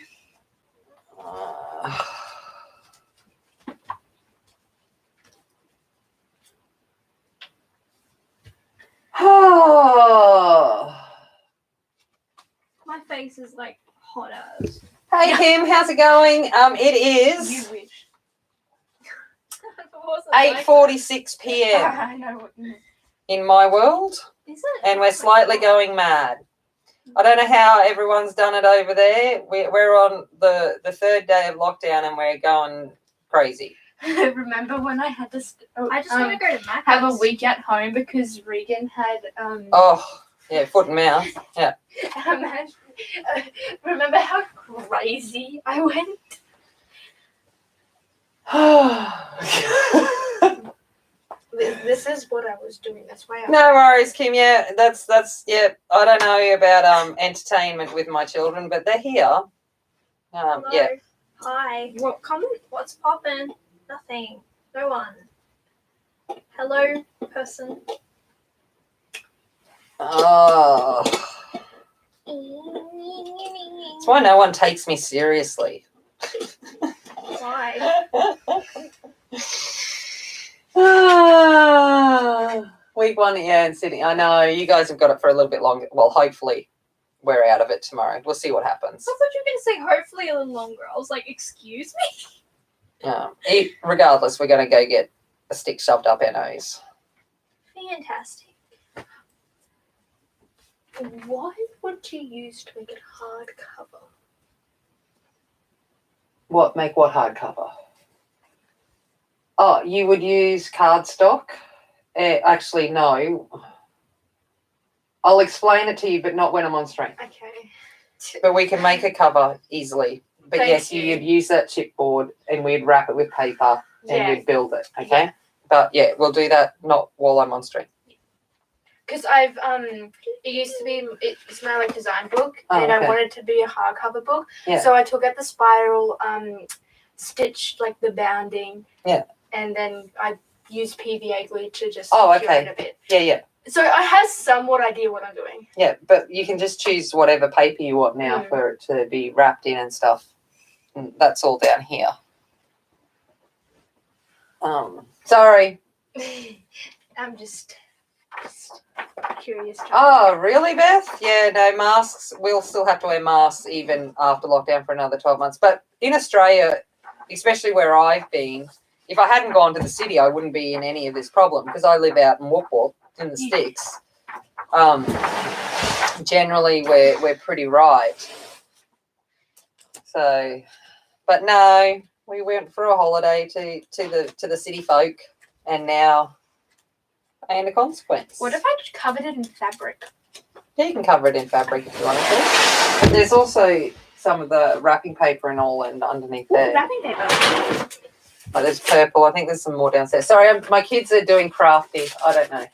My face is like hot as. Hey Kim, how's it going? It is You wish. 8:46 p.m. I know what you mean. in my world, Is it? and we're slightly going mad. I don't know how everyone's done it over there. We're on the third day of lockdown and we're going crazy. Remember when I had to I just want to go to Macca's. have a week at home because Regan had Oh, yeah, foot and mouth. Yeah. imagine, remember how crazy I went? This is what I was doing. That's why I No worries, Kim. Yeah, that's yeah. I don't know about entertainment with my children, but they're here. Hello. Yeah. Hi. What comment? What's poppin'? Nothing. No one. Hello, person. Oh, that's why no one takes me seriously. Why? Week 1, yeah, in Sydney. I know you guys have got it for a little bit longer. Well, hopefully, we're out of it tomorrow. We'll see what happens. I thought you were going to say hopefully a little longer. I was like, excuse me? Regardless, we're going to go get a stick shoved up our nose. Fantastic. What would you use to make it hardcover? What? Make what hardcover? Oh, you would use cardstock? Actually, no. I'll explain it to you, but not when I'm on stream. Okay. But we can make a cover easily. But Thank yes, you. you'd use that chipboard and we'd wrap it with paper and Yeah. we'd build it, okay? But yeah, we'll do that not while I'm on stream. Because I've it used to be it's my like design book and okay. I wanted it to be a hardcover book. Yeah. So I took out the spiral, stitched like the bounding. Yeah. And then I used PVA glue to just Oh, secure okay. it a bit. Yeah. So I have somewhat idea what I'm doing. Yeah, but you can just choose whatever paper you want now for it to be wrapped in and stuff. And that's all down here. Sorry. I'm just curious. Oh, really, Beth? Yeah, no, masks. We'll still have to wear masks even after lockdown for another 12 months. But in Australia, especially where I've been, if I hadn't gone to the city, I wouldn't be in any of this problem because I live out in Whoop in the sticks. Generally, we're pretty right. So, but no, we went for a holiday to the city folk, and now paying the consequence. What if I just covered it in fabric? Yeah, you can cover it in fabric if you want to. There's also some of the wrapping paper and all and underneath there. Wrapping paper. Oh, there's purple. I think there's some more downstairs. Sorry, my kids are doing crafty. I don't know.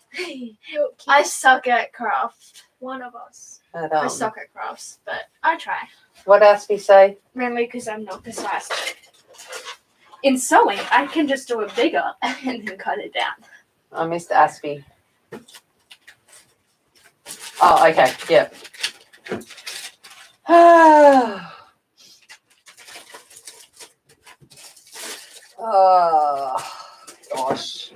I suck at craft. One of us. But, I suck at crafts, but I try. What else we say? Mainly because I'm not precise. In sewing, I can just do it bigger and then cut it down. I missed Aspie. Oh, okay. Yep. Oh, gosh.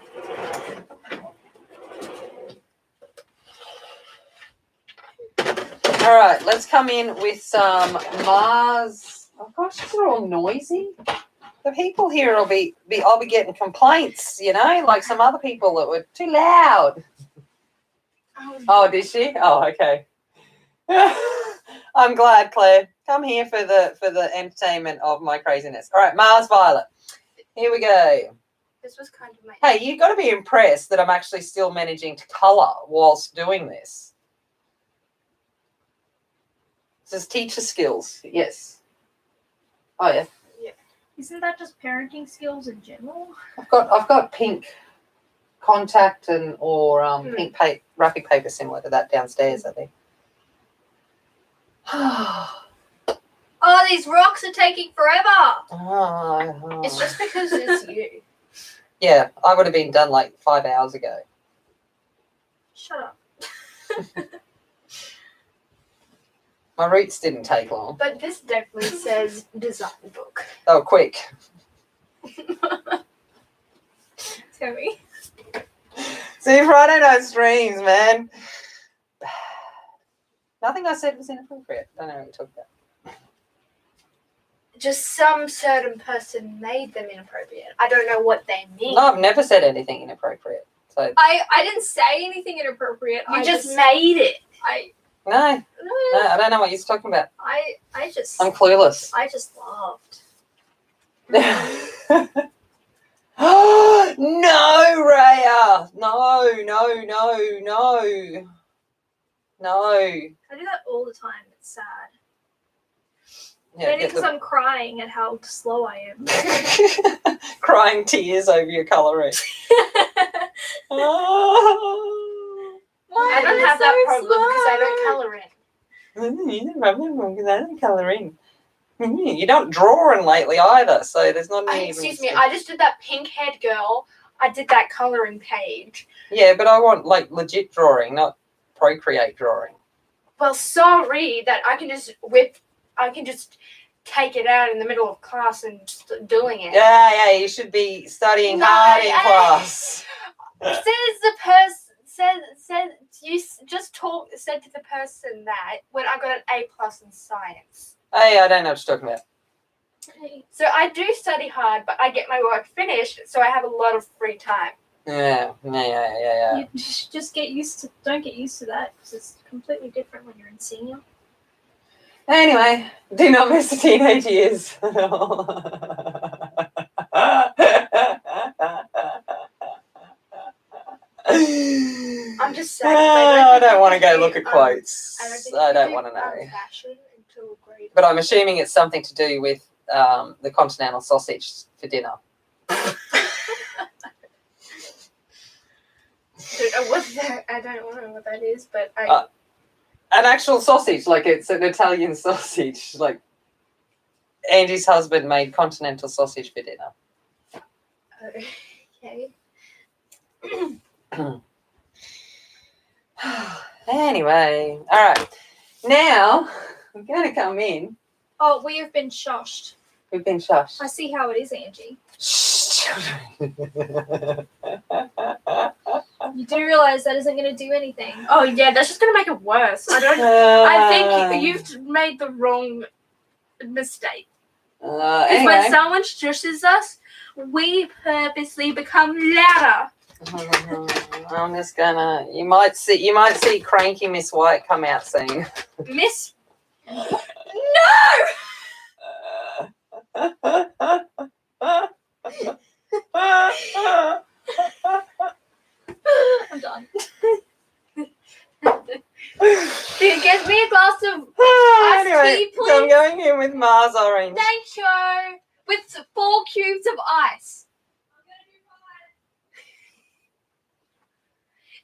All right, let's come in with some Mars. Oh gosh, they're all noisy. The people here will be I'll be getting complaints, you know, like some other people that were too loud. Oh, did she? Oh, okay. I'm glad, Claire. Come here for the entertainment of my craziness. All right, Mars Violet. Here we go. This was kind of my. Hey, you've got to be impressed that I'm actually still managing to colour whilst doing this. This is teacher skills. Yes. Oh yeah. Isn't that just parenting skills in general? I've got pink contact or pink wrapping paper similar to that downstairs, I think. Oh, these rocks are taking forever. Oh. It's just because it's you. Yeah, I would have been done like 5 hours ago. Shut up. My roots didn't take long. But this definitely says design book. Oh, quick. Tell me. See, Friday night streams, man. Nothing I said was inappropriate. I don't know what you're talking about. Just some certain person made them inappropriate. I don't know what they mean. No, I've never said anything inappropriate. So I didn't say anything inappropriate. You just made it. no, I don't know what you're talking about. I just I'm clueless. I just laughed. No, Raya. No. I do that all the time. It's sad. Yeah, Mainly because I'm crying at how slow I am. crying tears over your colouring. Oh. I don't have that problem because I don't colour in. You don't have that problem because I don't colour in. You don't draw in lately either, so there's not any. Excuse me, I just did that pink-haired girl. I did that colouring page. Yeah, but I want like legit drawing, not Procreate drawing. Well, sorry that I can just take it out in the middle of class and just doing it. Yeah, you should be studying hard in class. Said to the person that when I got an A+ in science. Hey, I don't know what you're talking about. So I do study hard, but I get my work finished, so I have a lot of free time. Yeah. You just don't get used to that because it's completely different when you're in senior. Anyway, do not miss the teenage years. I'm just saying. I don't want to go look at quotes. I don't want to know. Fashion until grade. But I'm assuming it's something to do with the continental sausage for dinner. I don't know what that is, but an actual sausage, like it's an Italian sausage. Like Angie's husband made continental sausage for dinner. Okay. Anyway, all right. Now we're going to come in. Oh, we have been shushed. We've been shushed. I see how it is, Angie. You do realize that isn't going to do anything. Oh yeah, that's just gonna make it worse. I think you've made the wrong mistake. Because anyway. when someone shushes us, we purposely become louder. I'm just gonna. You might see cranky Miss White come out soon. Miss. No. I'm done. Get me a glass of anyway, tea, so I'm please. going in with Mars orange. Thank you. With 4 cubes of ice.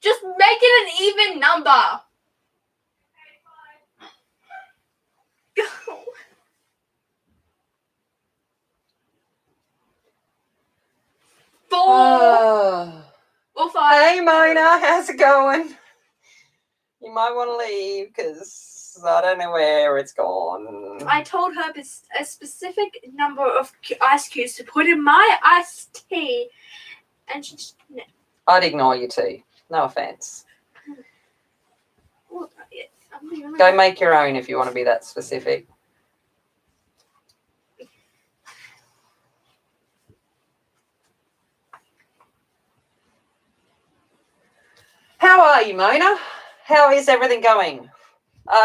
Just make it an even number. Four or 5. Hey Mona, how's it going? You might want to leave because I don't know where it's gone. I told her a specific number of ice cubes to put in my iced tea, and she just... I'd ignore you too. No offense. Well, Go make your own if you want to be that specific. How are you, Mona? How is everything going?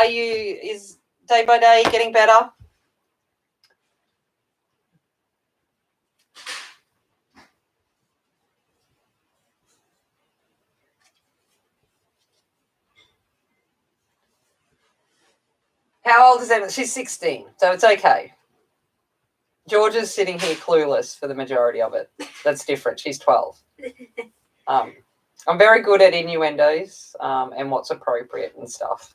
Is day by day getting better? How old is Emma? She's 16, so it's okay. Georgia's sitting here clueless for the majority of it. That's different. She's 12. I'm very good at innuendos and what's appropriate and stuff.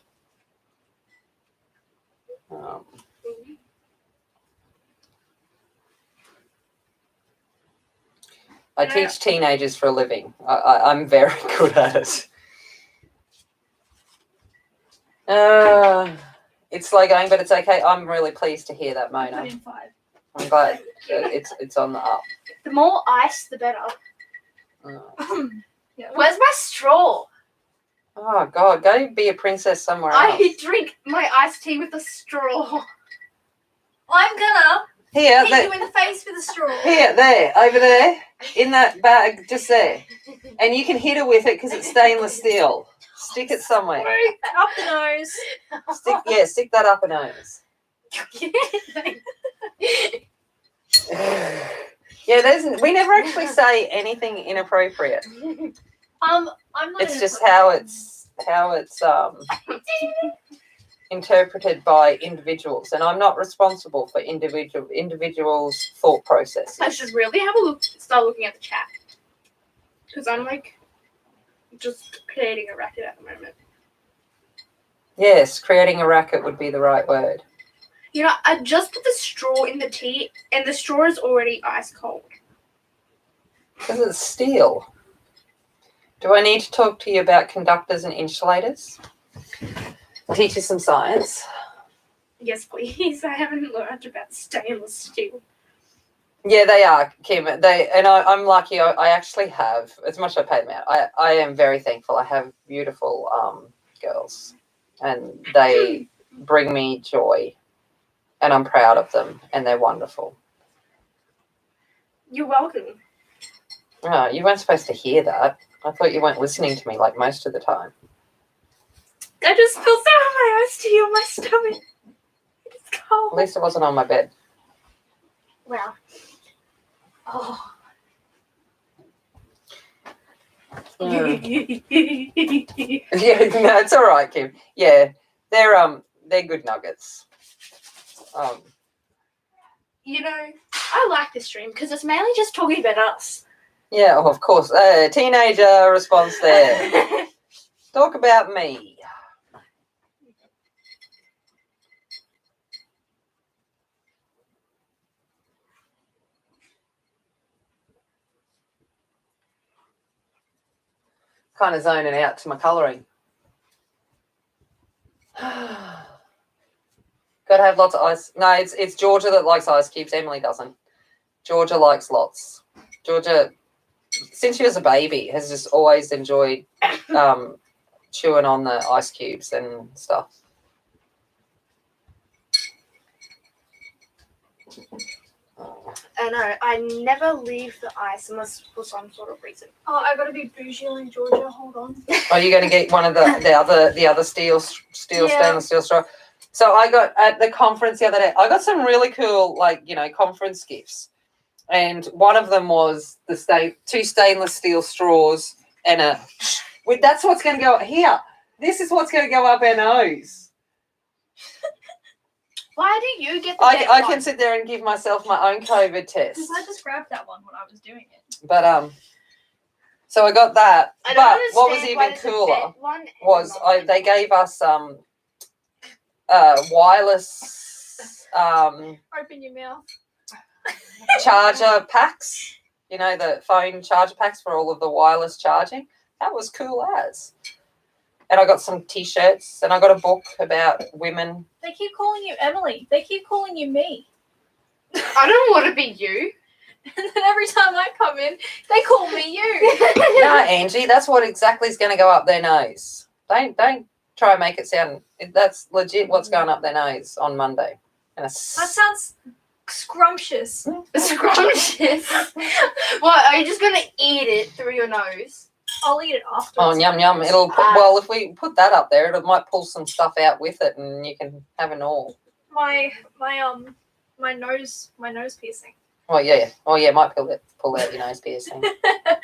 I teach teenagers for a living. I'm very good at it. It's slow going, but it's okay. I'm really pleased to hear that, Mona. Put in 5. I'm glad it's on the up. The more ice, the better. Yeah. Where's my straw? Oh, God. Go be a princess somewhere else. I drink my iced tea with a straw. I'm gonna Here, hit you in the face with a straw. here, there, over there, in that bag, just there. And you can hit her with it because it's stainless steel. Stick it somewhere. Up the nose. Stick that up her nose. Yeah, we never actually say anything inappropriate. I'm not. It's just how it's interpreted by individuals, and I'm not responsible for individuals' thought processes. I should really have a look. Start looking at the chat because I'm like just creating a racket at the moment. Yes, creating a racket would be the right word. You know, I just put the straw in the tea, and the straw is already ice cold. Because it's steel. Do I need to talk to you about conductors and insulators? I'll teach you some science. Yes, please. I haven't learned about stainless steel. Yeah, they are, Kim. I'm lucky. I actually have, as much as I pay them out, I am very thankful. I have beautiful girls, and they bring me joy, and I'm proud of them, and they're wonderful. You're welcome. Oh, you weren't supposed to hear that. I thought you weren't listening to me like most of the time. I just spilled some of my iced tea on my stomach. It's cold. At least it wasn't on my bed. Wow. Oh. Yeah, no, it's all right, Kim. Yeah, they're good nuggets. You know, I like this stream because it's mainly just talking about us. Yeah, of course. Teenager response there. Talk about me. Kind of zoning out to my colouring. Got to have lots of ice. No, it's Georgia that likes ice cubes. Emily doesn't. Georgia likes lots. Georgia, since she was a baby, has just always enjoyed chewing on the ice cubes and stuff. I know. I never leave the ice unless for some sort of reason. Oh, I gotta be bougie in Georgia. Hold on. Are you going to get one of the other stainless steel straw? So I got at the conference the other day. I got some really cool conference gifts, and one of them was two stainless steel straws and that's what's going to go here. This is what's going to go up our nose. Why do you get the I can sit there and give myself my own COVID test. Because I just grabbed that one when I was doing it. But so I got that. I But don't what was understand even why cooler one was they gave us wireless Open your mouth. charger packs. You know, the phone charger packs for all of the wireless charging. That was cool as. And I got some T-shirts, and I got a book about women. They keep calling you Emily. They keep calling you me. I don't want to be you. And then every time I come in, they call me you. No, Angie, that's what exactly is going to go up their nose. Don't try and make it sound. That's legit what's going up their nose on Monday. And That sounds scrumptious. Scrumptious. What, are you just going to eat it through your nose? I'll eat it Oh, afterwards. yum yum! It'll well, if we put that up there, it might pull some stuff out with it, and you can have an all. My nose piercing. Oh yeah, might pull out your nose piercing. I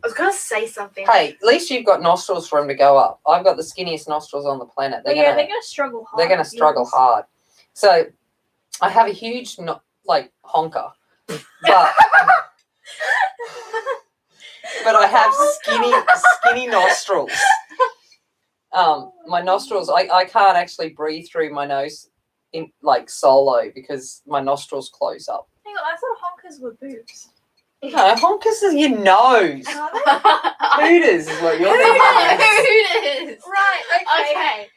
was going to say something. Hey, at least you've got nostrils for them to go up. I've got the skinniest nostrils on the planet. They're gonna struggle hard. They're gonna struggle hard. So, I have a huge honker, but. But I have skinny nostrils. My nostrils, I can't actually breathe through my nose in solo because my nostrils close up. Hang on, I thought honkers were boobs. No, honkers is your nose. Hooters is what you're thinking. Hooters. Right, Okay.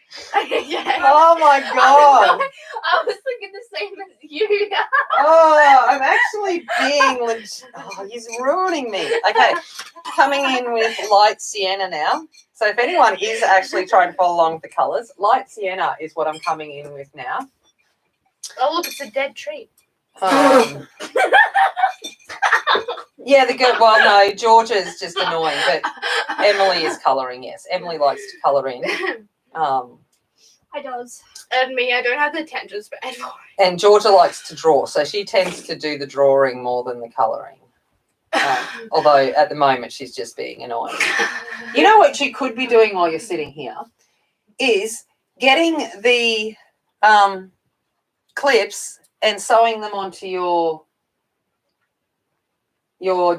Oh my god. I was thinking the same as you. Oh, I'm actually being oh, he's ruining me. Okay, coming in with light sienna now. So if anyone is actually trying to follow along with the colours, light sienna is what I'm coming in with now. Oh, look, it's a dead tree. Yeah, well, no, Georgia's just annoying, but Emily is colouring, yes. Emily likes to colour in. I does. And me, I don't have the attention span for it. And Georgia likes to draw, so she tends to do the drawing more than the colouring. Although at the moment she's just being annoying. You know what you could be doing while you're sitting here is getting the clips and sewing them onto your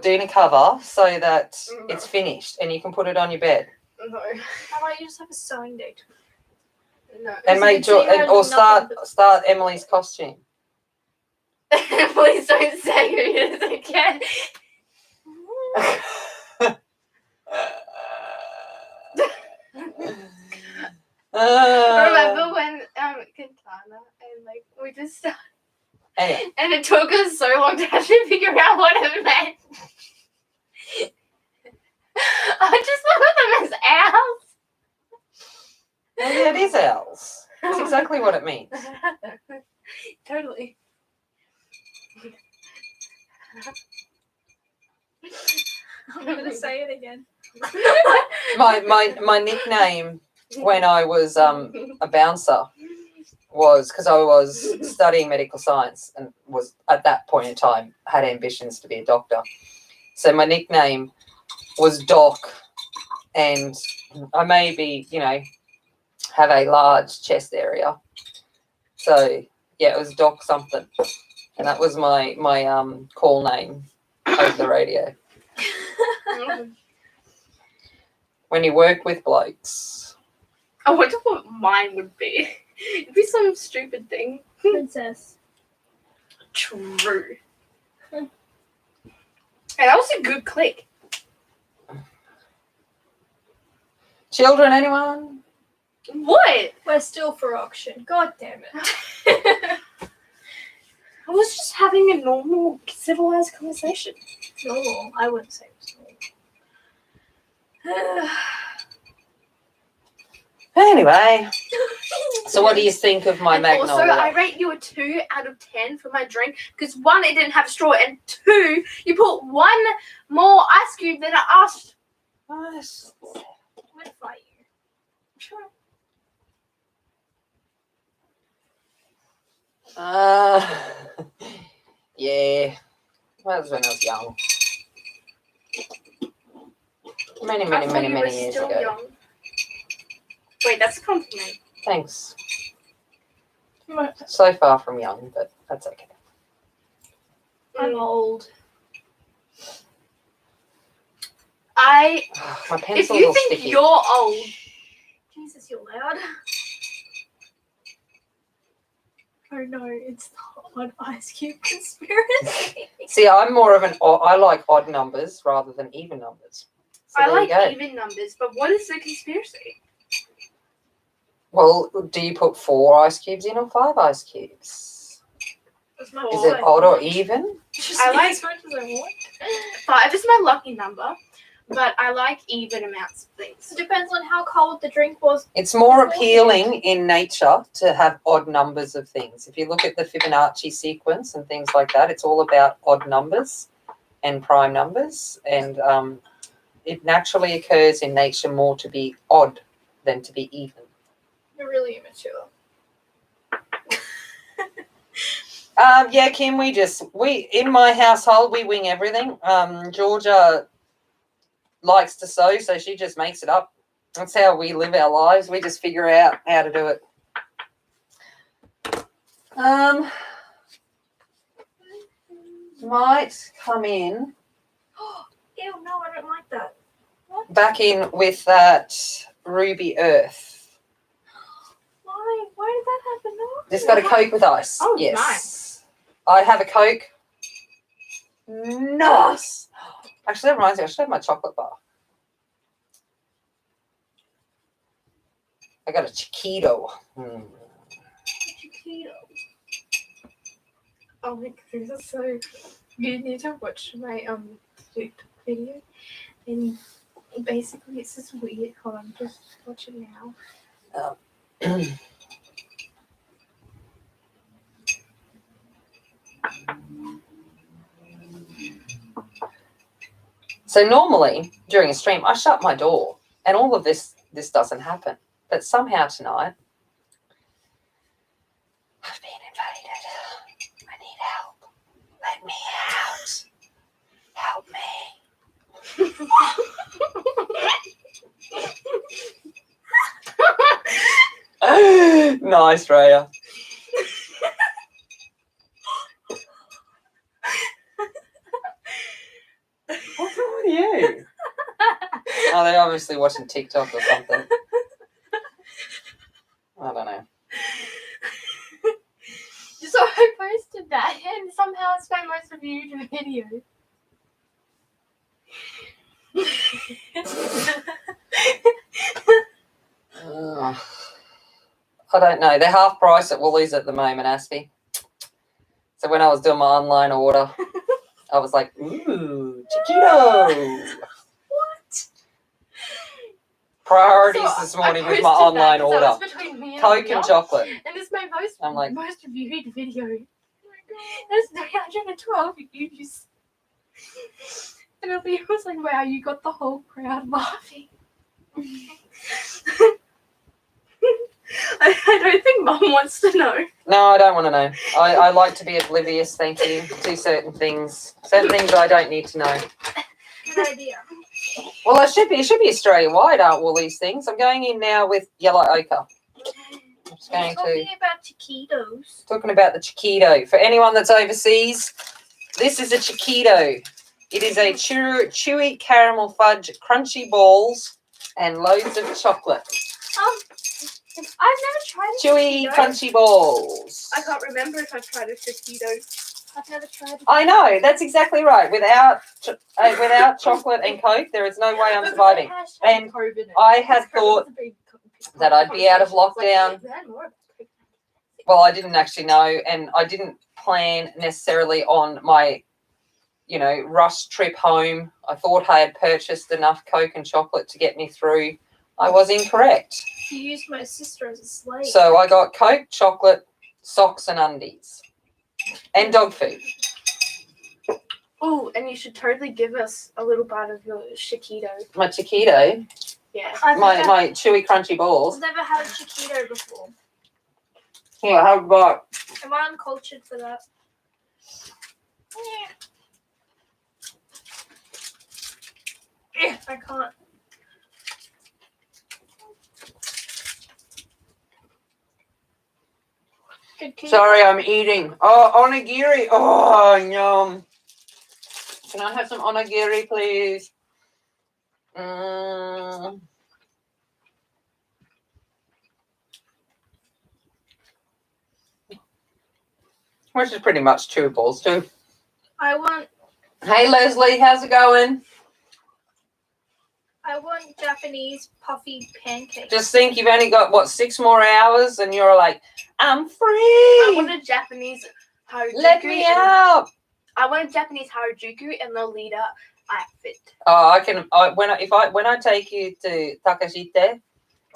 Dina cover so that it's finished and you can put it on your bed. No. How about you just have a sewing date? No. And make start Emily's costume. Please don't say who it is again. Remember when Quintana and we just started, and it took us so long to actually figure out what it meant. I just thought of them as owls. Well, yeah, it is owls. That's exactly what it means. Totally. I'm gonna say it again. My nickname when I was a bouncer was because I was studying medical science and was at that point in time had ambitions to be a doctor. So my nickname was Doc, and I maybe have a large chest area. So yeah, it was Doc something, and that was my call name over the radio. When you work with blokes. I wonder what mine would be. It'd be some stupid thing. Princess. True. And that was a good click. Children, anyone? What? We're still for auction. God damn it. I was just having a normal, civilized conversation. Normal. I wouldn't say it was normal. Anyway, so what do you think of my Magnolia? Also, I rate you a 2 out of 10 for my drink because 1, it didn't have a straw, and 2, you put 1 more ice cube than I asked. Nice. I'm gonna fight you. Sure. Yeah. That was when I was young. Many I thought you were years still ago. young. Wait, that's a compliment. Thanks. So far from young, but that's okay. I'm old. My If pencil's you all think sticky. you're old, Jesus, you're loud. Oh no, it's the odd ice cube conspiracy. See, I'm more of I like odd numbers rather than even numbers. So I there you like go. even numbers, but what is the conspiracy? Well, do you put 4 ice cubes in or 5 ice cubes? As much Is as it I odd or want. even? Just I like- as much as I want. 5 is my lucky number, but I like even amounts of things. It depends on how cold the drink was. It's more appealing in nature to have odd numbers of things. If you look at the Fibonacci sequence and things like that, it's all about odd numbers and prime numbers. And it naturally occurs in nature more to be odd than to be even. You're really immature. Yeah, Kim, in my household, we wing everything. Georgia likes to sew, so she just makes it up. That's how we live our lives. We just figure out how to do it. Might come in Ew, no, I don't like that. What? back in with that ruby earth. Why? Why did that happen? No. Just got a Coke with ice. Oh, yes. nice. I have a Coke. Nice. Actually, that reminds me, I should have my chocolate bar. I got a Chiquito. Chiquito. Oh my god, this is so. You need to watch my YouTube video, and basically it's just weird. Hold on, just watch it now. So normally during a stream, I shut my door, and all of this doesn't happen. But somehow tonight, I've been invaded. I need help. Let me out. Help me. Nice, Raya. What's wrong with you? Oh, they're obviously watching TikTok or something. I don't know. So I posted that, and somehow it's my most reviewed video. I don't know. They're half price at Woolies at the moment, Aspie. So when I was doing my online order, I was like, ooh, Chiquito. What? Priorities So this morning I with my posted that online 'cause that order. was between me and Coke Leah, and chocolate. and it's my I'm like- most reviewed video. Oh my god. There's 312 views. And Leah was like, wow, you got the whole crowd laughing. I don't think Mum wants to know. No, I don't want to know. I like to be oblivious, thank you, to certain things. Certain things I don't need to know. Good idea. Well, it should be Australia-wide, aren't Woolies things? I'm going in now with yellow ochre. I'm just going to... Talking about taquitos. Talking about the Chiquito. For anyone that's overseas, this is a Chiquito. It is a chewy caramel fudge, crunchy balls, and loads of chocolate. I've never tried a Chewy, taquito. crunchy balls. I can't remember if I've tried a taquito. I've never tried it. I know, that's exactly right. Without chocolate and Coke, there is no way I'm surviving. And I had thought that I'd be out of lockdown. Well, I didn't actually know, and I didn't plan necessarily on my, rush trip home. I thought I had purchased enough Coke and chocolate to get me through. I was incorrect. You used my sister as a slave. So I got Coke, chocolate, socks and undies, and dog food. Oh, and you should totally give us a little bite of your Chiquito. My Chiquito, Yeah. my chewy, crunchy balls. I've never had a Chiquito before. Yeah, how about... Am I uncultured for that? Yeah. I can't. Good kid. Sorry, I'm eating. Oh, onigiri. Oh, yum. Can I have some onigiri, please? Which is pretty much chewy balls too. I want. Hey, Leslie, how's it going? I want Japanese puffy pancakes. Just think you've only got, what, 6 more hours and you're like, I'm free. I want a Japanese Harajuku. Let me out. I want a Japanese Harajuku and Lolita outfit. Oh, I can. When I take you to Takashite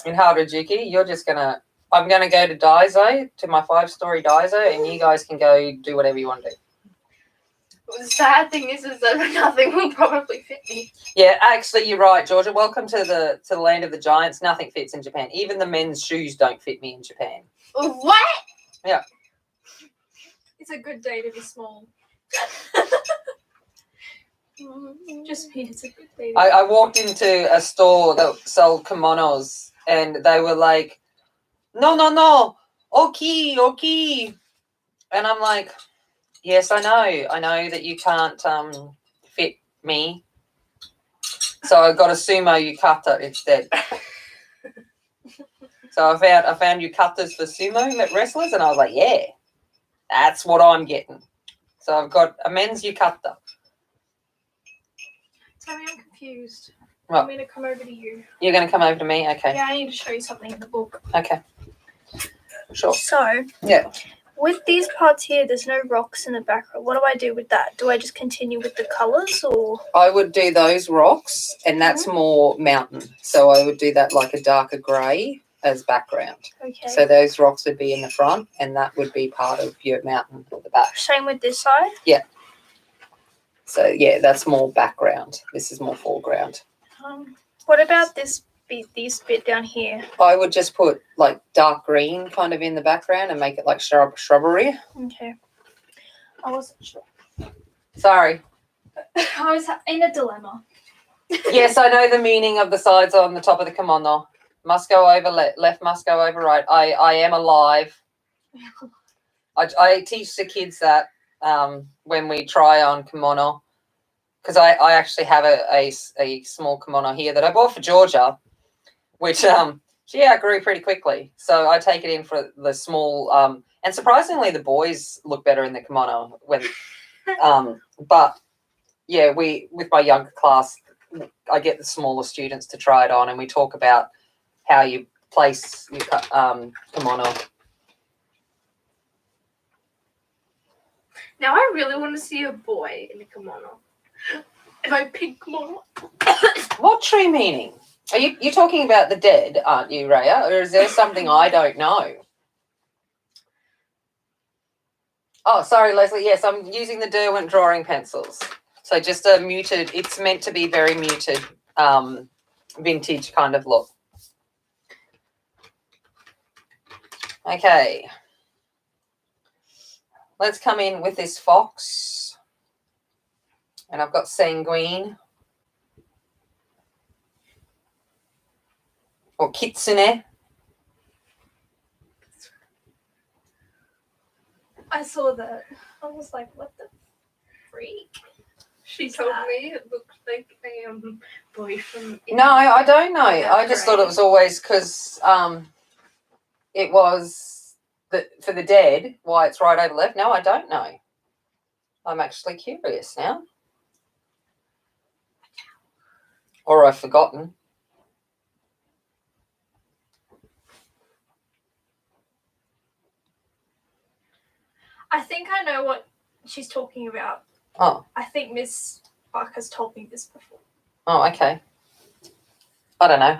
in Harajuku, you're just gonna. I'm gonna go to Daiso, to my 5-story Daiso, and you guys can go do whatever you want to do. The sad thing is that nothing will probably fit me. Yeah, actually, you're right, Georgia. Welcome to the land of the giants. Nothing fits in Japan. Even the men's shoes don't fit me in Japan. What? Yeah. It's a good day to be small. Just me, it's a good day. I walked into a store that sold kimonos, and they were like, no, oki. And I'm like, yes, I know that you can't fit me. So I got a sumo yukata instead. So I found yukatas for sumo wrestlers, and I was like, yeah, that's what I'm getting. So I've got a men's yukata. Tammy, I'm confused. What? I'm going to come over to you. You're going to come over to me? Okay. Yeah, I need to show you something in the book. Okay. Sure. So, Yeah. with these parts here, there's no rocks in the background. What do I do with that? Do I just continue with the colours or? I would do those rocks, and that's more mountain. So I would do that like a darker grey as background. Okay. So those rocks would be in the front, and that would be part of your mountain at the back. Same with this side? So, yeah, that's more background. This is more foreground. What about this bit down here? I would just put like dark green kind of in the background and make it like shrubbery. Okay. I wasn't sure. Sorry. I was in a dilemma. Yes, I know the meaning of the sides on the top of the kimono. Must go over left, must go over right. I am alive. I teach the kids that when we try on kimono, because I actually have a small kimono here that I bought for Georgia, which she outgrew pretty quickly. So I take it in for the small, and surprisingly the boys look better in the kimono when, but yeah, with my younger class, I get the smaller students to try it on, and we talk about how you place your kimono. Now I really want to see a boy in a kimono. My pink kimono. What true meaning? Are you talking about the dead, aren't you, Raya? Or is there something I don't know? Oh, sorry, Leslie. Yes, I'm using the Derwent drawing pencils. So just a muted, it's meant to be very muted, vintage kind of look. Okay. Let's come in with this fox. And I've got sanguine. Or kitsune. I saw that. I was like, what the freak? She told me it looked like a boy from. No, I don't know. Yeah, I just thought it was always because it was for the dead, why it's right over left. No, I don't know. I'm actually curious now. Or I've forgotten. I think I know what she's talking about. Oh. I think Miss Parker's told me this before. Oh, okay. I don't know.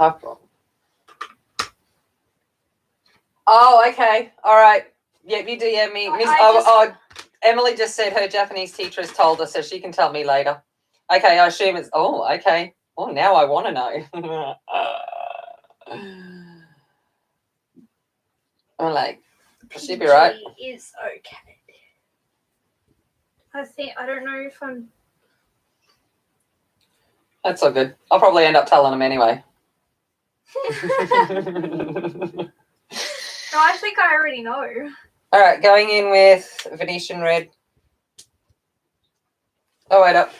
Oh, okay. All right. Yep, you DM me. Emily just said her Japanese teacher has told her, so she can tell me later. Okay, I assume it's... Oh, okay. Oh, now I want to know. I'm like, she'd be right. Is okay. I don't know if I'm... That's all good. I'll probably end up telling them anyway. No, I think I already know. All right, going in with Venetian red. Oh, wait up.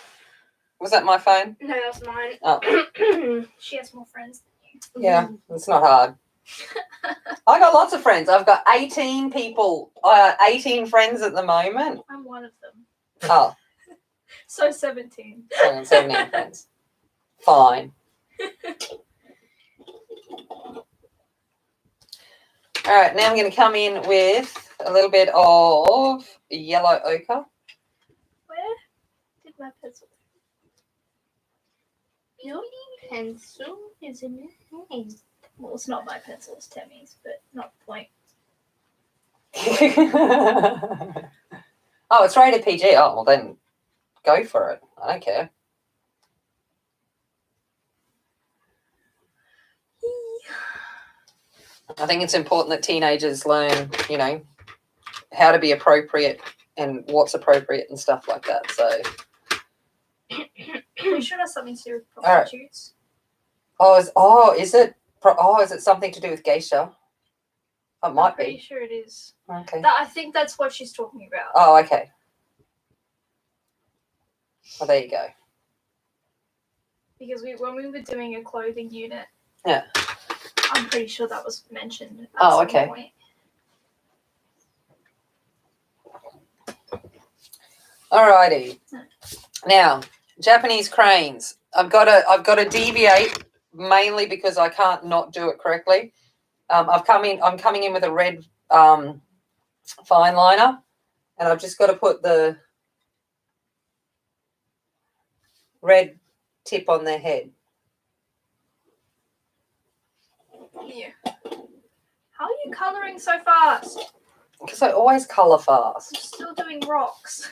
Was that my phone? No, that's mine. Oh. She has more friends than Yeah, it's not hard. I got lots of friends. I've got 18 people, 18 friends at the moment. you. I'm one of them. Oh, So 17. hang on, 17 friends. Fine. All right, now I'm going to come in with a little bit of yellow ochre. Where did my pencil? Your pencil is in your hand. Well, it's not my pencil, it's Tammy's, but not the point. Oh, it's rated PG. Oh, well then go for it. I don't care. I think it's important that teenagers learn, you know, how to be appropriate and what's appropriate and stuff like that. So, We should have something to do with All right. prostitutes. is it something to do with geisha? It I'm might pretty be. sure it is. Okay. I think that's what she's talking about. Oh, okay. Well, there you go. Because when we were doing a clothing unit, Yeah. I'm pretty sure that was mentioned at Oh, some okay. point. Alrighty. Now, Japanese cranes. I've got to deviate mainly because I can't not do it correctly. I'm coming in with a red fine liner, and I've just got to put the red tip on their head. Yeah. How are you colouring so fast? Because I always colour fast. I'm still doing rocks.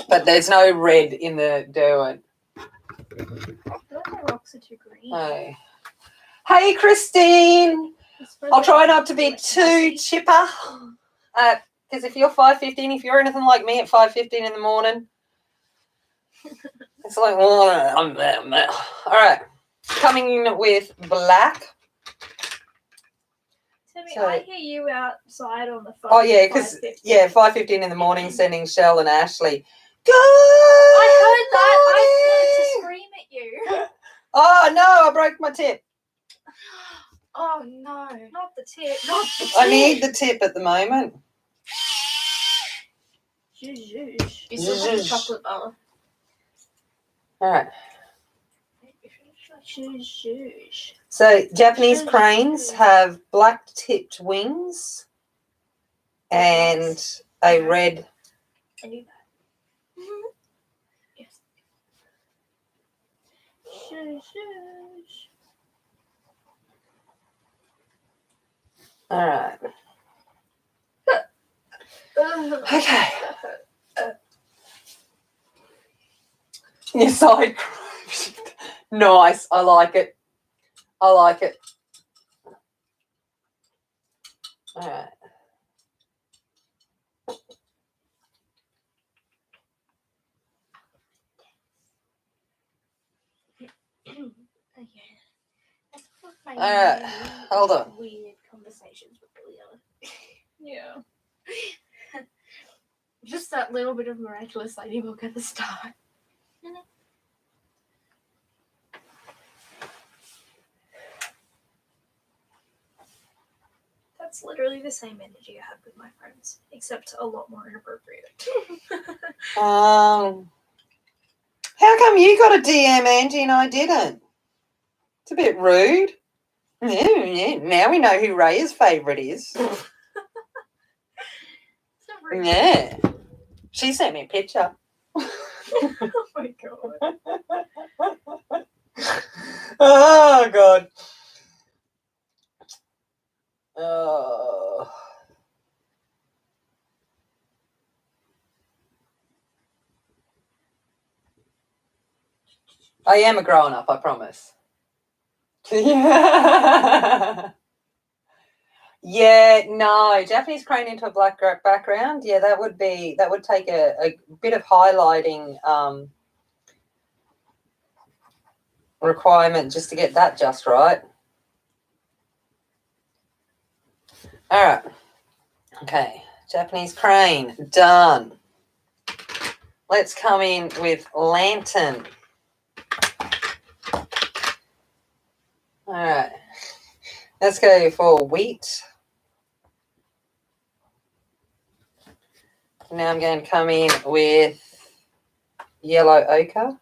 But there's no red in the Derwent. I feel like the rocks are too green. Oh. Hey, Christine. I'll try not to be too chipper. Because if you're 5:15, if you're anything like me at 5:15 in the morning, it's like, all right. Coming in with black. Timmy, So- I hear you outside on the phone. Oh, yeah, at because, 5:50. yeah, 5:15 in the morning, sending Shell and Ashley. Good I heard that. I wanted to scream at you. Oh, no, I broke my tip. Oh no. Not the tip. Not the tip. I need the tip at the moment. Zhuzh. You still have the Zhuzh. chocolate bar. All right. Zhuzh. So Japanese cranes have black-tipped wings and a red. I knew that. Yes. Zhuzh. All right. Okay. Your side. Nice. I like it. I like it. All right. My Alright, hold on. Weird conversations with Leah. Yeah. Just that little bit of miraculous ladybug at the start. That's literally the same energy I have with my friends, except a lot more inappropriate. How come you got a DM, Angie, and I didn't? It's a bit rude. Yeah, now we know who Raya's favourite is. It's not rude. Yeah. She sent me a picture. Oh my god. Oh, God. Oh. I am a grown up, I promise. Yeah, no, Japanese crane into a black background. Yeah, that would take a bit of highlighting requirement just to get that just right. All right. Okay, Japanese crane, done. Let's come in with lantern. All right. Let's go for wheat. Now I'm going to come in with yellow ochre.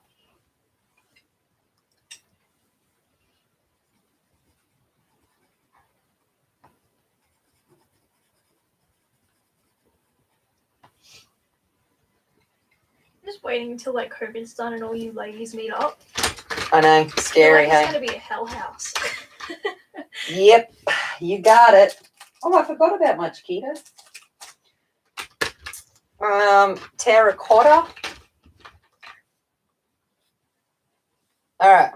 Just waiting until like COVID's done and all you ladies meet up. I know, scary, It's hey? gonna be a hell house. Yep, you got it. Oh, I forgot about my Chiquita. Terracotta. All right.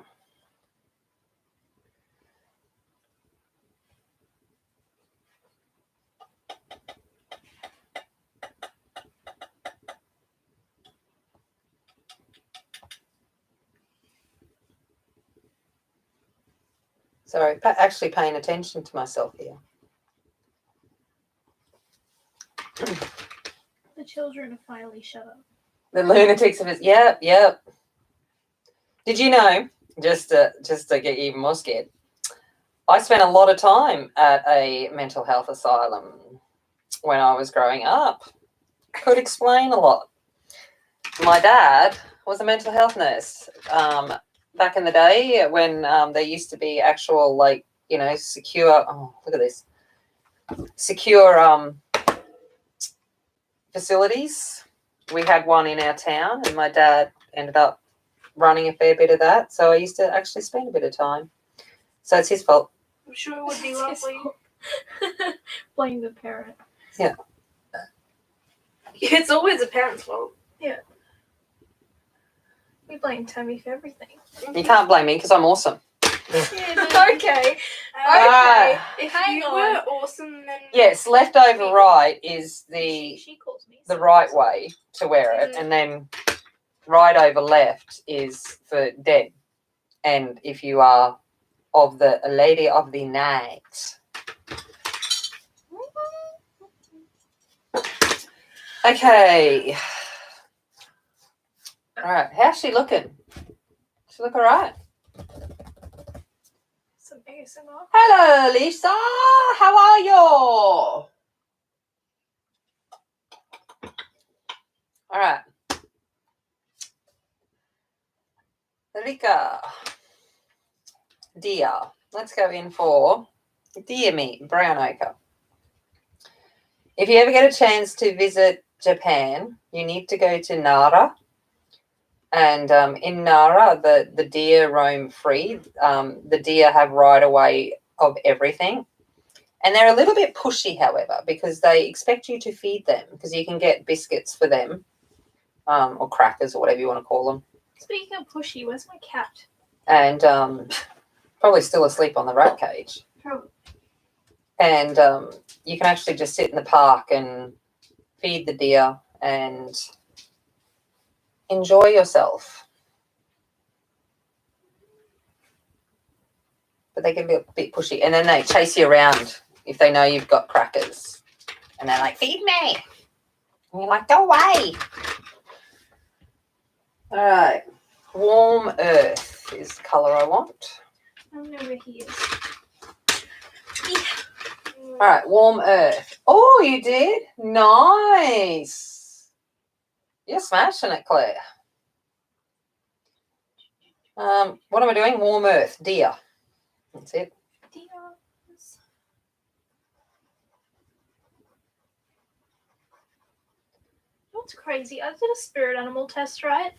Sorry, actually paying attention to myself here. The children have finally shut up. The lunatics of it. Yep. Did you know, just to get you even more scared, I spent a lot of time at a mental health asylum when I was growing up. Could explain a lot. My dad was a mental health nurse back in the day when there used to be actual, like, you know, secure, oh, look at this, secure facilities. We had one in our town and my dad ended up running a fair bit of that. So I used to actually spend a bit of time. So it's his fault. I'm sure it would be lovely. Blame the parent. Yeah. It's always a parent's fault. We blame Tammy for everything. You can't blame me because I'm awesome. Okay. If Hang you on. were awesome, then Yes, left over right is the She calls me right way to wear it, and then right over left is for dead. And if you are of the lady of the night. Okay. All right. How's she looking? She look all right? Some ASMR. Hello, Lisa. How are you? All right. Rika. Deer. Let's go in for deer meat, brown ochre. If you ever get a chance to visit Japan, you need to go to Nara. And in Nara, the deer roam free. The deer have right away of everything. And they're a little bit pushy, however, because they expect you to feed them because you can get biscuits for them or crackers or whatever you want to call them. Speaking of pushy, where's my cat? And probably still asleep on the rat cage. Probably. And you can actually just sit in the park and feed the deer and enjoy yourself. But they can be a bit pushy. And then they chase you around if they know you've got crackers. And they're like, feed me. And you're like, go away. All right. Warm earth is the colour I want. I don't know where he is. All right, warm earth. Oh, you did? Nice. You're smashing it, Claire. What am I doing? Warm earth, deer. That's it. What's crazy? I did a spirit animal test, right?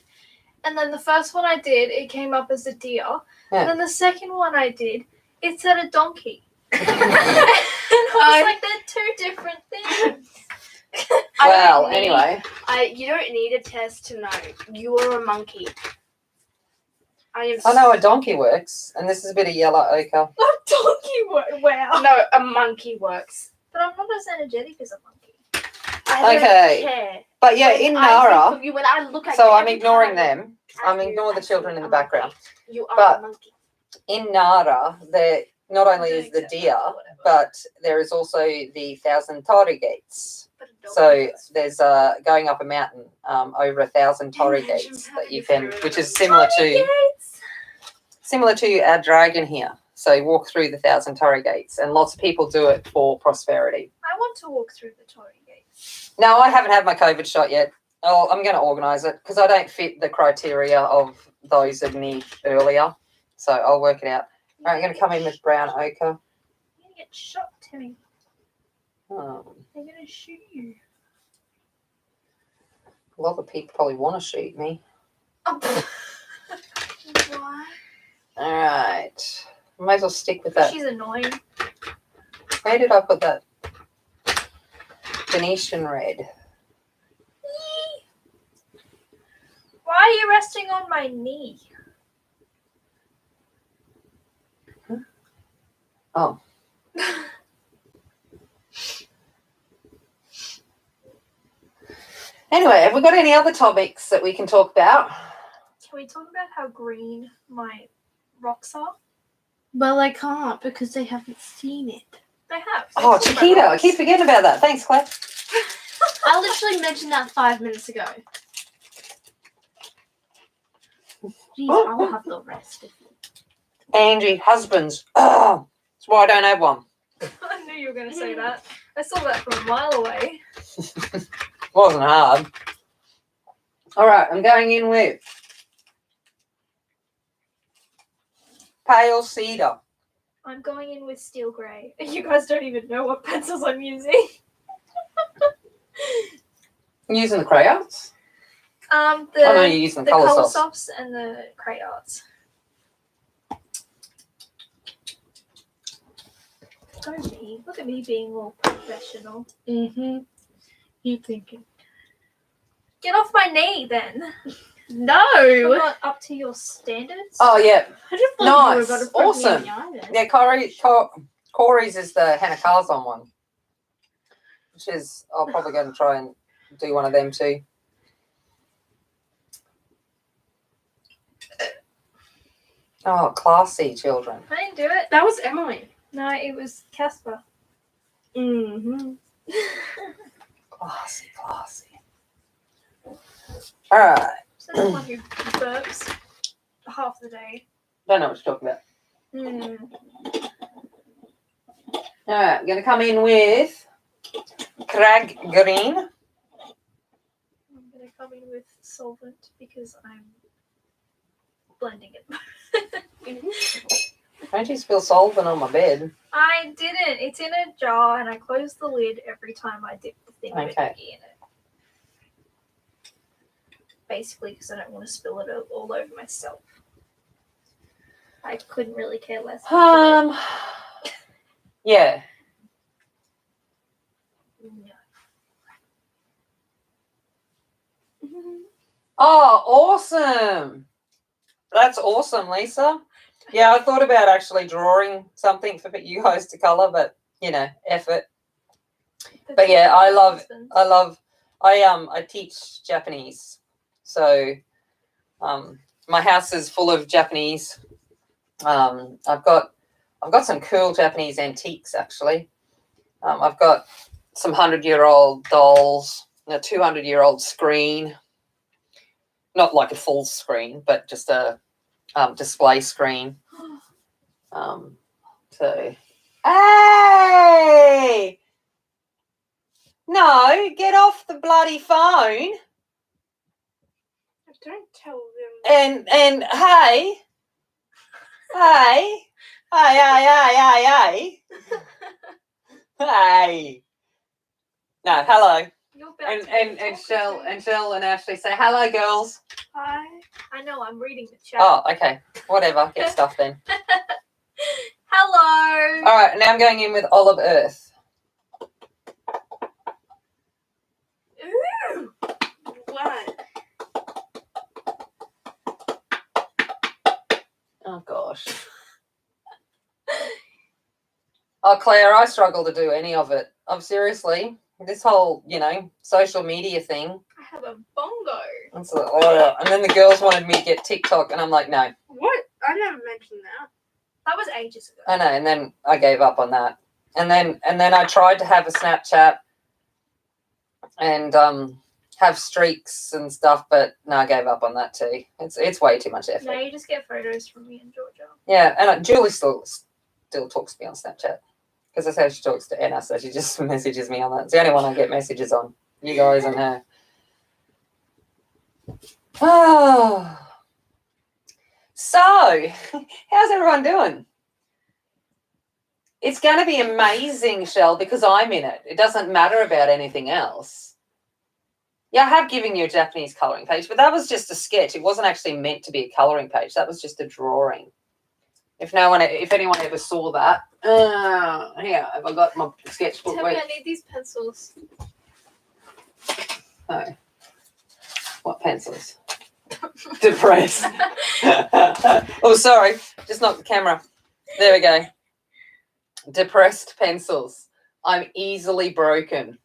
And then the first one I did, it came up as a deer. Yeah. And then the second one I did, it said a donkey. And I was like, they're two different things. Well, anyway. You don't need a test to know. You are a monkey. I know a donkey works, and this is a bit of yellow ochre. A donkey, wow. No, a monkey works. But I'm not as energetic as a monkey. I Okay. don't care. But yeah, in Nara, When I look at so you, I'm every ignoring time them. I'm ignoring the children in the a background. monkey. You are But a monkey. In Nara, there not only is the deer, but there is also the 1,000 torii gates. So there's going up a mountain over 1,000 torii gates that you can, which is similar to our dragon here. So you walk through the 1,000 torii gates, and lots of people do it for prosperity. I want to walk through the torii gates. No, I haven't had my COVID shot yet. Oh, I'm going to organise it because I don't fit the criteria of those that need earlier. So I'll work it out. All right, I'm going to come in with brown ochre. You're going to get shot, Timmy. They're going to shoot you. lot of people probably want to shoot me. Oh. Why? All right. Might as well stick with that. She's annoying. Where did I put that? Venetian red. Why are you resting on my knee? Oh. Anyway, have we got any other topics that we can talk about? Can we talk about how green my rocks are? Well, I can't because they haven't seen it. They have. Oh, Chiquita, I keep forgetting about that. Thanks, Claire. I literally mentioned that 5 minutes ago. Jeez, I'll have the rest. Angie, husbands. Oh, that's why I don't have one. I knew you were going to say that. I saw that from a mile away. Wasn't hard. All right, I'm going in with pale cedar. I'm going in with steel grey. You guys don't even know what pencils I'm using. I'm using the crayons. The Oh, no, you're using the colour colour softs. softs and the crayons. Go me. Look at me being all professional. Mm-hmm. You thinking? Get off my knee then. I'm No! not up to your standards. Oh, yeah. I just thought you were Nice. about to poke me in Awesome. the eye then. Yeah, Corey's is the Hannah Carzon one. Which is, I'll probably go and try and do one of them too. Oh, classy children. I didn't do it. That was Emily. No, it was Casper. Mm-hmm. Classy, classy. All right. So the one who burps half the day. Don't know what you're talking about. All right, I'm going to come in with Crag Green. I'm going to come in with solvent because I'm blending it. Don't you spill solvent on my bed? I didn't. It's in a jar and I close the lid every time I dip the thing of Okay. it in it. Basically because I don't want to spill it all over myself. I couldn't really care less. Yeah. Oh, awesome. That's awesome, Lisa. Yeah, I thought about actually drawing something for you guys to colour, but, you know, effort. But yeah, I teach Japanese. So my house is full of Japanese. I've got some cool Japanese antiques actually. I've got some 100-year-old dolls, a 200-year-old screen. Not like a full screen, but just a display screen. So, hey! No, get off the bloody phone. Don't tell them. And hey, hey. No, hello. And Shell and Ashley say hello, girls. Hi. I know, I'm reading the chat. Oh, okay. Whatever. Get stuff then. Hello. All right. Now I'm going in with Olive Earth. Ooh. What? Oh gosh. Oh, Claire, I struggle to do any of it. I'm seriously. This whole, social media thing. I have a bongo. And then the girls wanted me to get TikTok, and I'm like, no. What? I never mentioned that. That was ages ago. I know, and then I gave up on that. And then I tried to have a Snapchat and have streaks and stuff, but no, I gave up on that too. It's way too much effort. No, you just get photos from me and Georgia. Yeah, and Julie still talks to me on Snapchat. Because that's how she talks to Anna, so she just messages me on that. It's the only one I get messages on. You guys and her. Oh. So, how's everyone doing? It's going to be amazing, Shell, because I'm in it. It doesn't matter about anything else. Yeah, I have given you a Japanese colouring page, but that was just a sketch. It wasn't actually meant to be a colouring page. That was just a drawing. If anyone ever saw that, here, have I got my sketchbook? Tell me, I need these pencils. Oh. What pencils? Depressed. Oh, sorry. Just knocked the camera. There we go. Depressed pencils. I'm easily broken.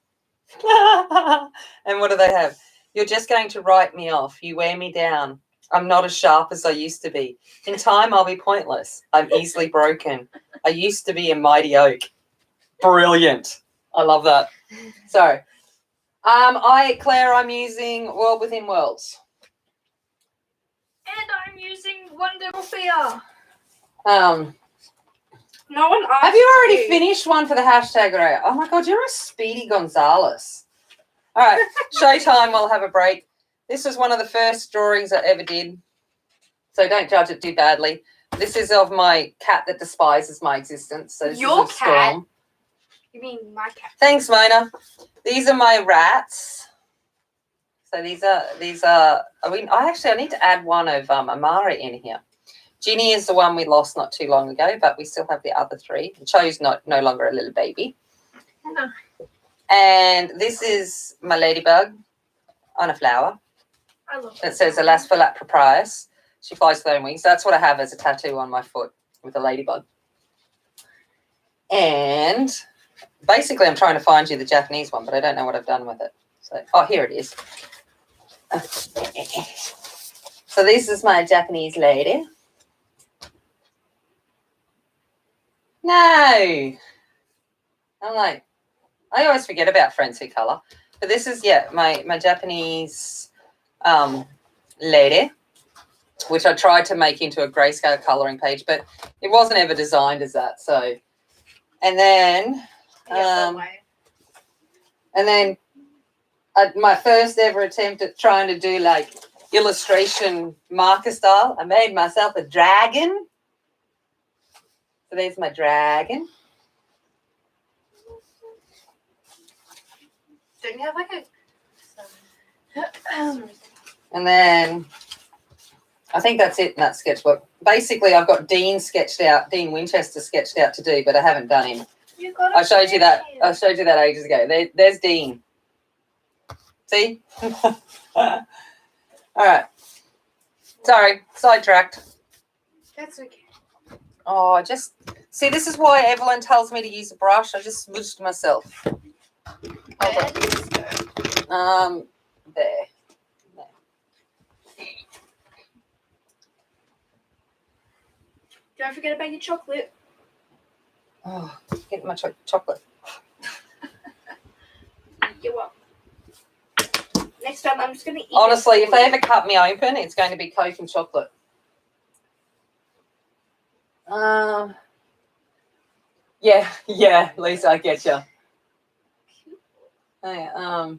And what do they have? You're just going to write me off. You wear me down. I'm not as sharp as I used to be. In time, I'll be pointless. I'm easily broken. I used to be a mighty oak. Brilliant. I love that. So, Claire, I'm using World Within Worlds. And I'm using Wonderful Fear. No one asked. Have you already finished one for the hashtag, Ray? Oh my God, you're a Speedy Gonzales. All right, showtime. We'll have a break. This was one of the first drawings I ever did, so don't judge it too badly. This is of my cat that despises my existence. So this Your is of cat? Storm. You mean my cat? Thanks, Mona. These are my rats. So these are. I need to add one of Amara in here. Ginny is the one we lost not too long ago, but we still have the other three. Cho's no longer a little baby. Hello. And And this is my ladybug on a flower. I love It says Alas Philat Proprius. She flies with her own wings. That's what I have as a tattoo on my foot with a ladybug. And basically I'm trying to find you the Japanese one, but I don't know what I've done with it. So, here it is. So this is my Japanese lady. No. I'm like, I always forget about Friends Who Colour. But this is, my Japanese lady, which I tried to make into a grayscale colouring page, but it wasn't ever designed as that. So, and then, my first ever attempt at trying to do like illustration marker style, I made myself a dragon. So there's my dragon. Don't you have like a? And then I think that's it in that sketchbook. Basically, I've got Dean Winchester sketched out to do, but I haven't done him. You got I showed you that ages ago. There's Dean. See? All right. Sorry, sidetracked. That's okay. Oh, see, this is why Evelyn tells me to use a brush. I just smudged myself. There. Don't forget about your chocolate. Oh, get my chocolate. You're welcome. Next time, I'm just going to eat. Honestly, if they ever cut me open, it's going to be Coke and chocolate. Yeah, Lisa, I get you. Oh,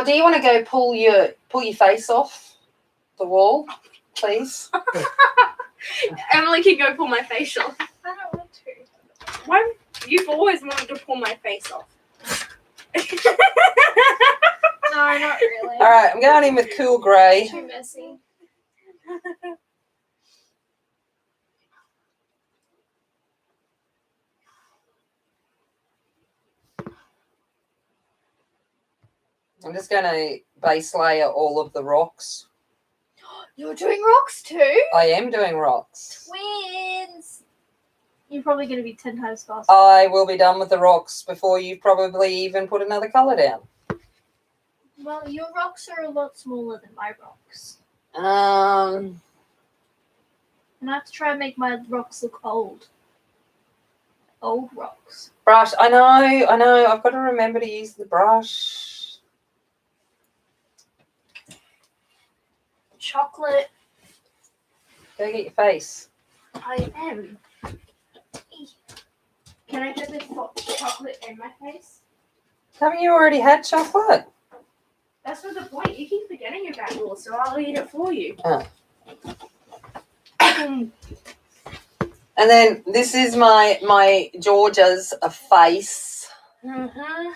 do you want to go pull your face off the wall, please? Emily can go pull my face off. I don't want to. Why? You've always wanted to pull my face off. No, not really. All right, I'm going in with cool grey. Too messy. I'm just going to base layer all of the rocks. You're doing rocks too? I am doing rocks. Twins. You're probably going to be 10 times faster. I will be done with the rocks before you probably even put another colour down. Well, your rocks are a lot smaller than my rocks. Um, And I have to try and make my rocks look old. Old rocks. brush. I know. I've got to remember to use the brush. Chocolate. Go get your face. I am. Can I have the chocolate in my face? Haven't you already had chocolate? That's not the point. You keep forgetting about it all, so I'll eat it for you. Oh. And then this is my Georgia's face. Mm-hmm.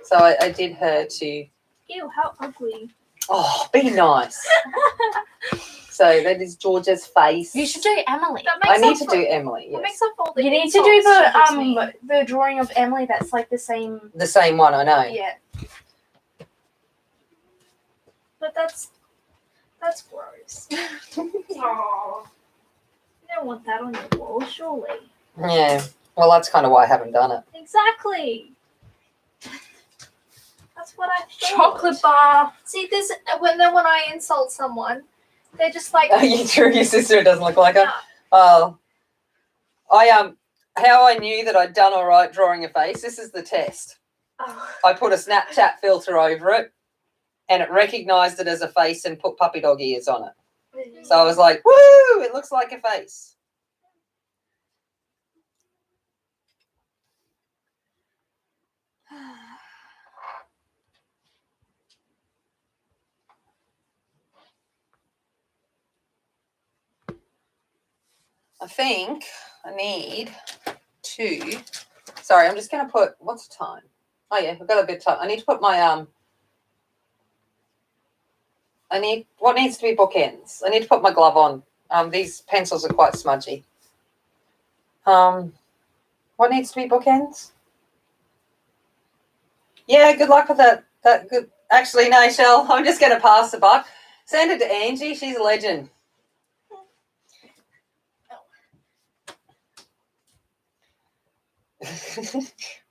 So I did her to... Ew, how ugly. Oh, be nice. So that is Georgia's face. You should do Emily. That I makes need up to for, do Emily, that yes. makes up for all the You need to do insults she gives me. the drawing of Emily that's like the same. The same one, I know. Yeah. But that's gross. Oh. You don't want that on your wall, surely. Yeah. Well, that's kind of why I haven't done it. Exactly. That's what I thought. Chocolate bar. See, this when I insult someone, they're just like, Are you true? Your sister doesn't look like her? "Nah." Oh. How I knew that I'd done all right drawing a face, this is the test. Oh. I put a Snapchat filter over it and it recognised it as a face and put puppy dog ears on it. So I was like, woo, it looks like a face. I think I need to, sorry, I'm just going to put, what's the time? Oh yeah, I've got a bit of time. I need to put my, what needs to be bookends? I need to put my glove on. These pencils are quite smudgy. What needs to be bookends? Yeah, good luck with that. Good. Actually, no, Shell, I'm just going to pass the buck. Send it to Angie. She's a legend.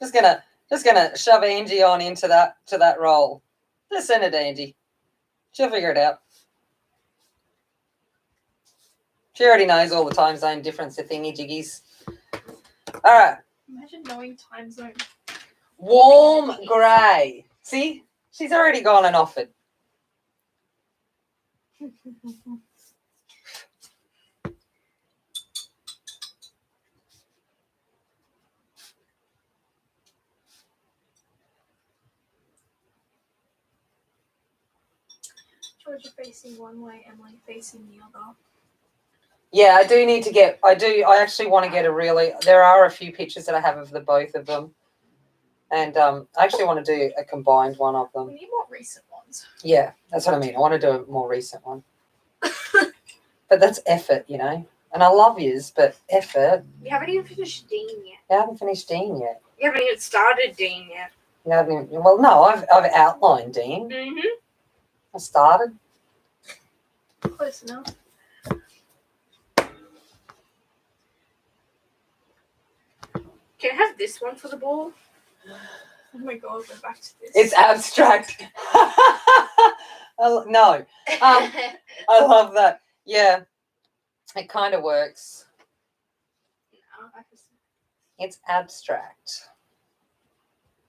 just gonna shove Angie on into that role. Just send it to Angie. She'll figure it out. She already knows all the time zone difference of thingy jiggies. All right. Imagine knowing time zone. Warm grey. See? She's already gone and offered. Georgia facing one way, Emily facing the other. Yeah, I actually want to get there are a few pictures that I have of the both of them. And I actually want to do a combined one of them. We need more recent ones. Yeah, that's what I mean. I want to do a more recent one. But that's effort, you know. And I love yous, but effort. You haven't even finished Dean yet. I haven't finished Dean yet. You haven't even started Dean yet. You haven't even, well, no, I've outlined Dean. Mm-hmm. I started. Close enough. Can I have this one for the ball? Oh my god, we're back to this. It's abstract. No, I love that. Yeah, it kind of works. It's abstract.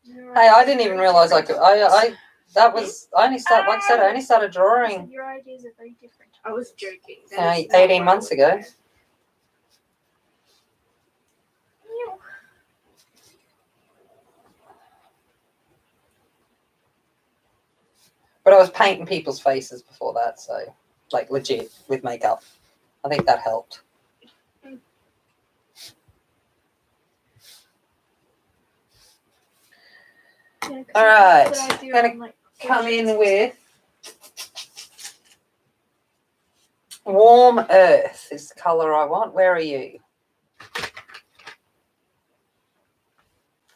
Hey, I didn't even realize I could. I only started drawing Your ideas are very different. I was joking. That is not 18 what months I would ago. do. But I was painting people's faces before that, so like legit with makeup. I think that helped. Yeah, 'cause All I right, think that idea gonna on, like, come in with Warm Earth is the colour I want. Where are you?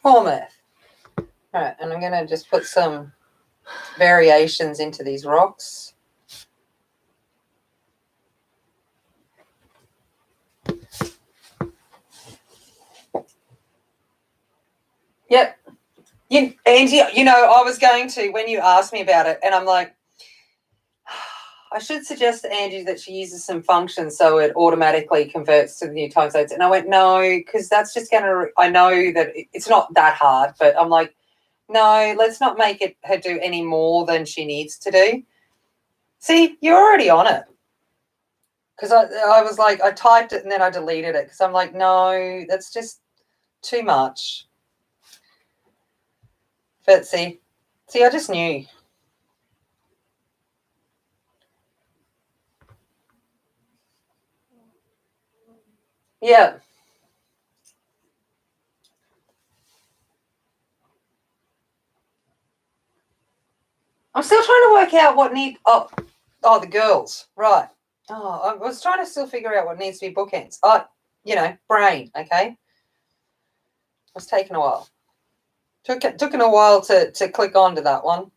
Warm Earth. All right, and I'm going to just put some variations into these rocks. Yep. Angie, I was going to, when you asked me about it, and I'm like, I should suggest to Angie that she uses some functions so it automatically converts to the new time zones. And I went, no, because that's just going to, I know that it's not that hard, but I'm like, no, let's not make her do any more than she needs to do. See, you're already on it. Because I was like, I typed it and then I deleted it because I'm like, no, that's just too much. But see, I just knew. Yeah. I'm still trying to work out what need. Oh, the girls. Right. Oh, I was trying to still figure out what needs to be bookends. Oh, brain. Okay. It's taken a while. Took a while to click onto that one.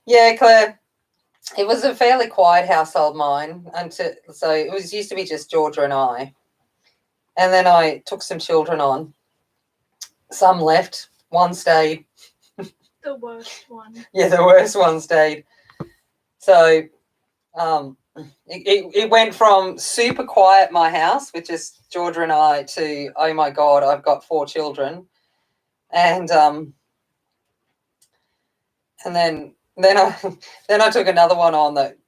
Yeah, Claire. It was a fairly quiet household, mine, so it used to be just Georgia and I, and then I took some children on. Some left, one stayed. The worst one. Yeah, the worst one stayed. So, it went from super quiet my house with just Georgia and I to, oh my God, I've got 4 children, and then I took another one on that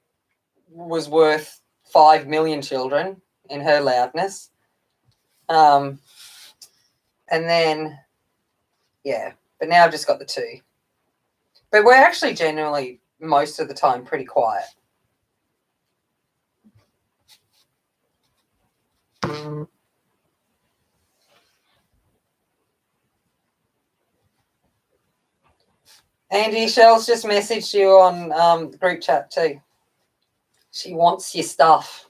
was worth 5 million children in her loudness. And then, yeah, but now I've just got the 2. But we're actually generally most of the time pretty quiet. Andy, Shell's just messaged you on the group chat too. She wants your stuff.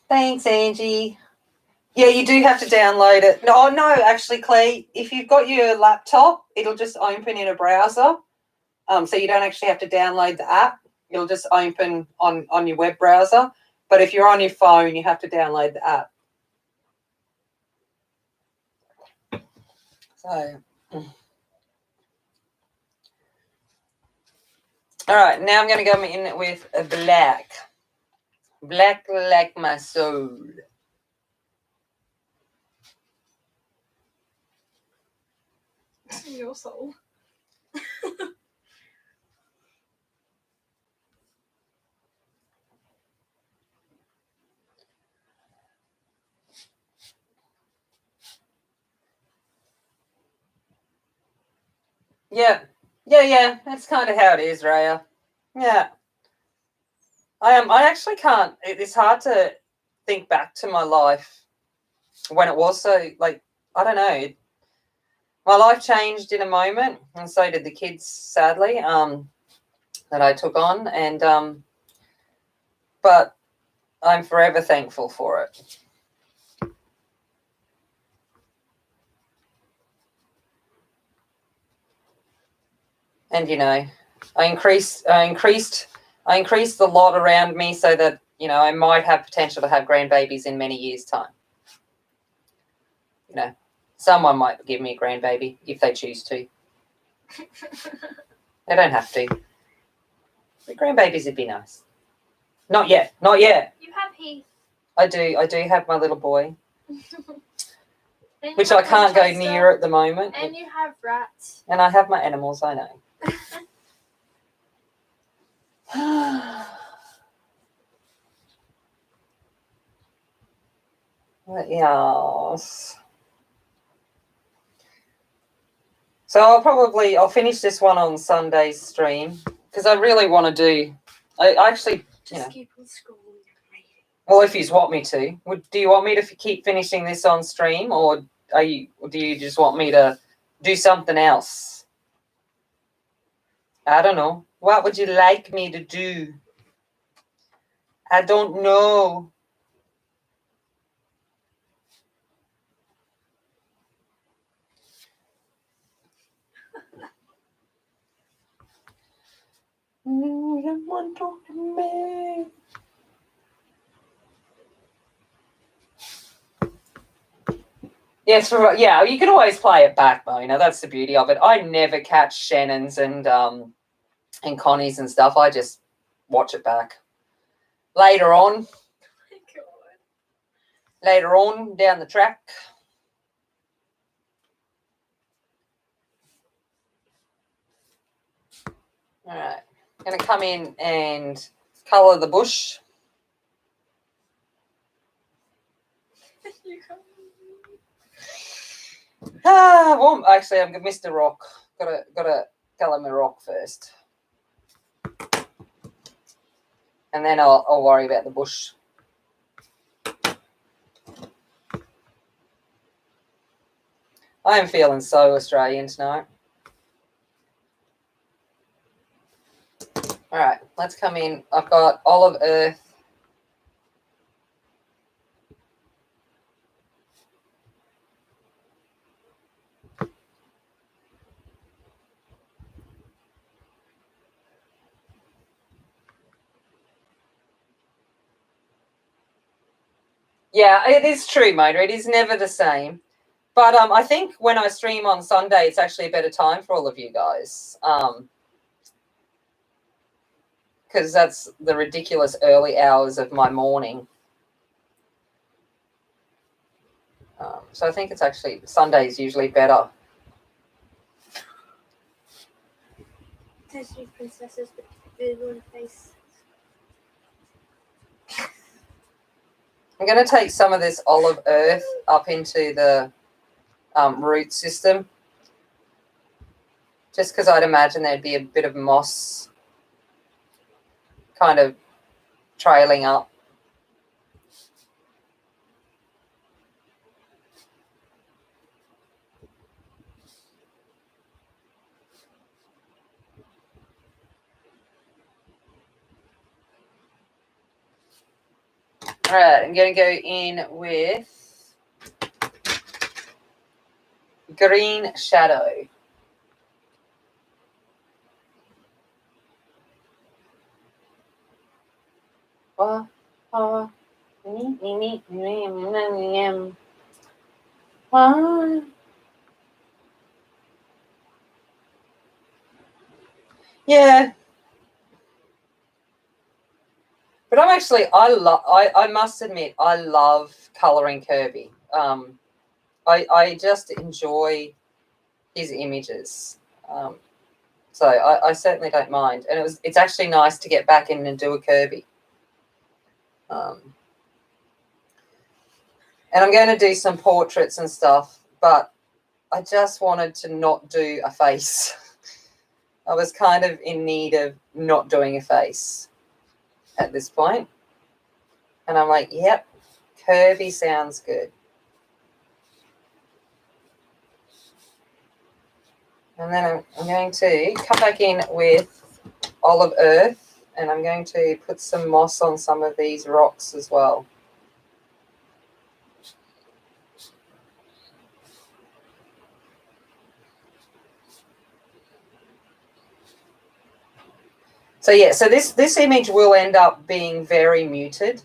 Thanks, Angie. Yeah, you do have to download it. No, actually, Claire, if you've got your laptop, it'll just open in a browser. So you don't actually have to download the app. It'll just open on your web browser. But if you're on your phone, you have to download the app. So, all right, now I'm going to go in with a black. Black like my soul. Your soul. Yeah. That's kind of how it is, Raya. Yeah. I actually can't. It's hard to think back to my life when it was so, like, I don't know. My life changed in a moment, and so did the kids, sadly, that I took on. And but I'm forever thankful for it. And I increased the lot around me so that I might have potential to have grandbabies in many years' time. Someone might give me a grandbaby if they choose to. They don't have to. The grandbabies would be nice. Not yet. You have Heath. I do have my little boy, Then which you I have can't go Winchester, near at the moment. And you have rats. And I have my animals, I know. But yes. So I'll finish this one on Sunday's stream because I really want to do. I actually, Just keep on scrolling. well, if you want me to, do you want me to keep finishing this on stream, or do you just want me to do something else? I don't know. What would you like me to do? I don't know. Someone talk to me. Yes, yeah, you can always play it back though. That's the beauty of it. I never catch Shannon's and Connie's and stuff. I just watch it back later on. Later on down the track. All right. I'm going to come in and colour the bush. Well, actually, I've missed a rock. Gotta colour my rock first, and then I'll worry about the bush. I am feeling so Australian tonight. All right, let's come in. I've got olive earth. Yeah, it is true, Motor. It is never the same. But I think when I stream on Sunday, it's actually a better time for all of you guys. Because that's the ridiculous early hours of my morning. So I think it's actually Sunday is usually better. Disney princesses with big face. I'm going to take some of this olive earth up into the root system, just because I'd imagine there'd be a bit of moss kind of trailing up. All right, I'm going to go in with green shadow. Yeah. But I'm actually, I must admit, I love colouring Kerby. I just enjoy his images. So I certainly don't mind. And it's actually nice to get back in and do a Kerby. And I'm going to do some portraits and stuff, but I just wanted to not do a face. I was kind of in need of not doing a face at this point. And I'm like, yep, Kerby sounds good. And then I'm going to come back in with olive earth, and I'm going to put some moss on some of these rocks as well. So yeah, so this image will end up being very muted.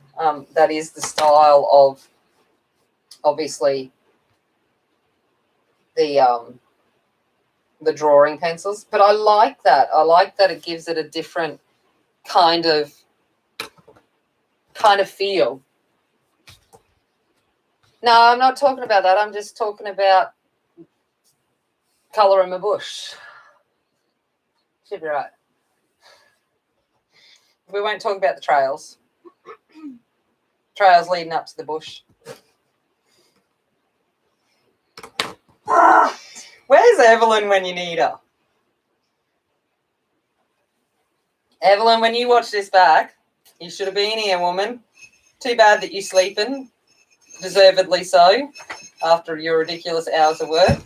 That is the style of, obviously, the drawing pencils. But I like that. I like that it gives it a different kind of feel. No, I'm not talking about that. I'm just talking about colour in my bush. Should be right. We won't talk about the trails. Trails leading up to the bush. Where's Evelyn when you need her? Evelyn, when you watch this back, you should have been here, woman. Too bad that you're sleeping. Deservedly so, after your ridiculous hours of work.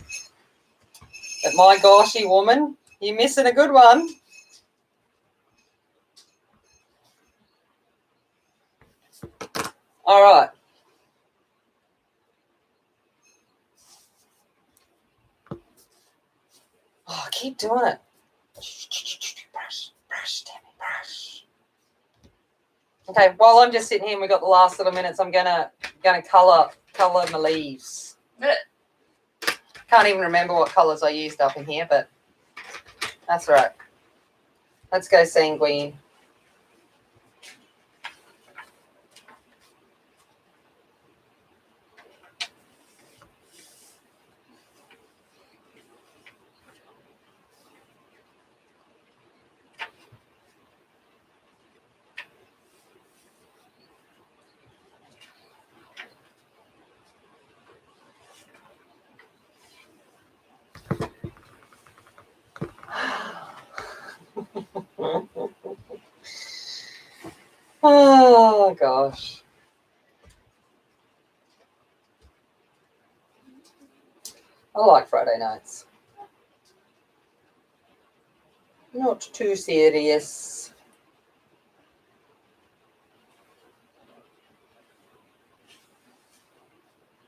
But my goshy woman, you're missing a good one. All right. Oh, keep doing it. Brush, Tammy, brush. Okay, while I'm just sitting here and we've got the last little minutes, I'm gonna colour my leaves. Can't even remember what colours I used up in here, but that's right. Let's go sanguine. Oh, gosh. I like Friday nights. Not too serious.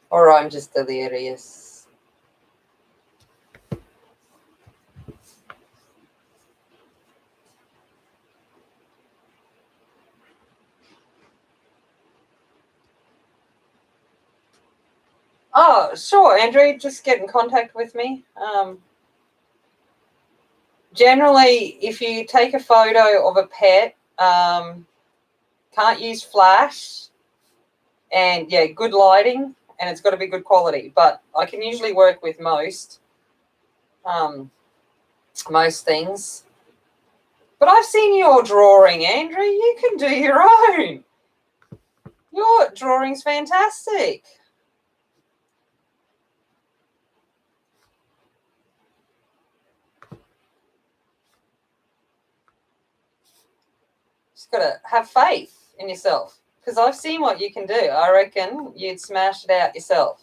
Or I'm just delirious. Oh, sure, Andrew, just get in contact with me. Generally, if you take a photo of a pet, can't use flash, and yeah, good lighting, and it's got to be good quality. But I can usually work with most things. But I've seen your drawing, Andrew. You can do your own. Your drawing's fantastic. Just got to have faith in yourself, because I've seen what you can do. I reckon you'd smash it out yourself.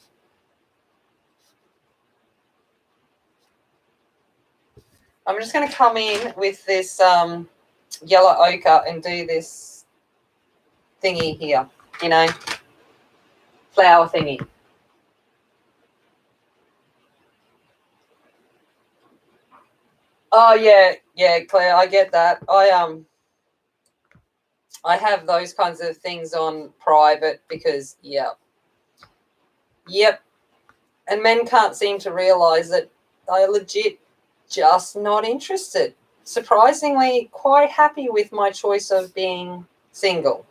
I'm just going to come in with this yellow ochre and do this thingy here, you know, flower thingy. Oh, yeah, Claire, I get that. I have those kinds of things on private because, yep. And men can't seem to realise that they're legit just not interested. Surprisingly, quite happy with my choice of being single.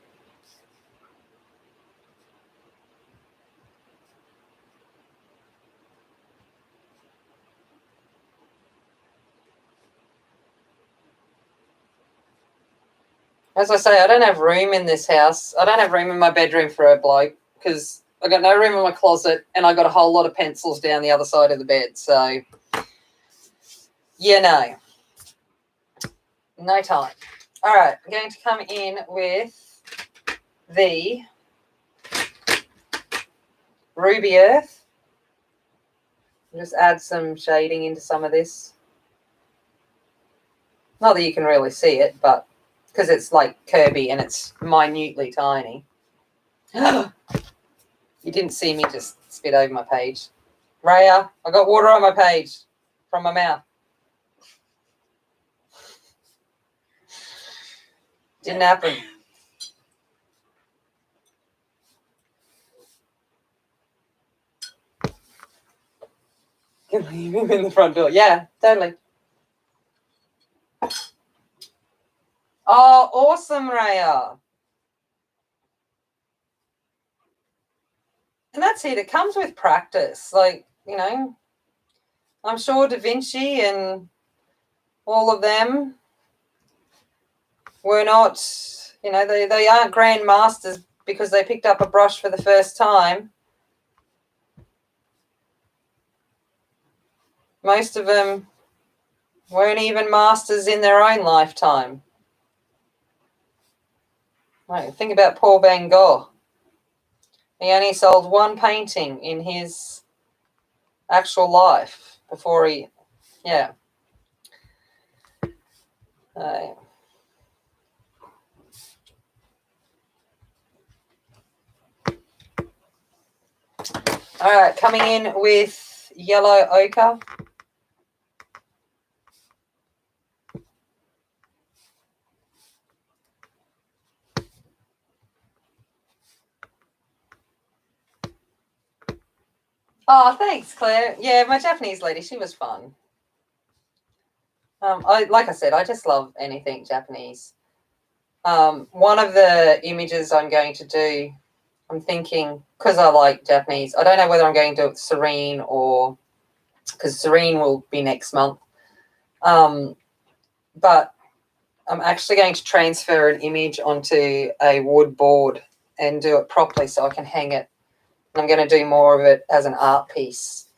As I say, I don't have room in this house. I don't have room in my bedroom for a bloke because I got no room in my closet and I got a whole lot of pencils down the other side of the bed. So, yeah, no time. All right, I'm going to come in with the Ruby Earth. Just add some shading into some of this. Not that you can really see it, but because it's like Kerby and it's minutely tiny. You didn't see me just spit over my page. Raya, I got water on my page from my mouth. Didn't happen. Can leave him in the front door. Yeah, totally. Oh, awesome, Raya. And that's it. It comes with practice. Like, you know, I'm sure Da Vinci and all of them were not, you know, they aren't grand masters because they picked up a brush for the first time. Most of them weren't even masters in their own lifetime. Right, think about Paul Van Gogh. He only sold one painting in his actual life before he, yeah. All right, coming in with yellow ochre. Oh, thanks, Claire. Yeah, my Japanese lady, she was fun. Like I said, I just love anything Japanese. One of the images I'm going to do, I'm thinking, because I like Japanese, I don't know whether I'm going to do it Serene or, because Serene will be next month. But I'm actually going to transfer an image onto a wood board and do it properly so I can hang it. I'm going to do more of it as an art piece.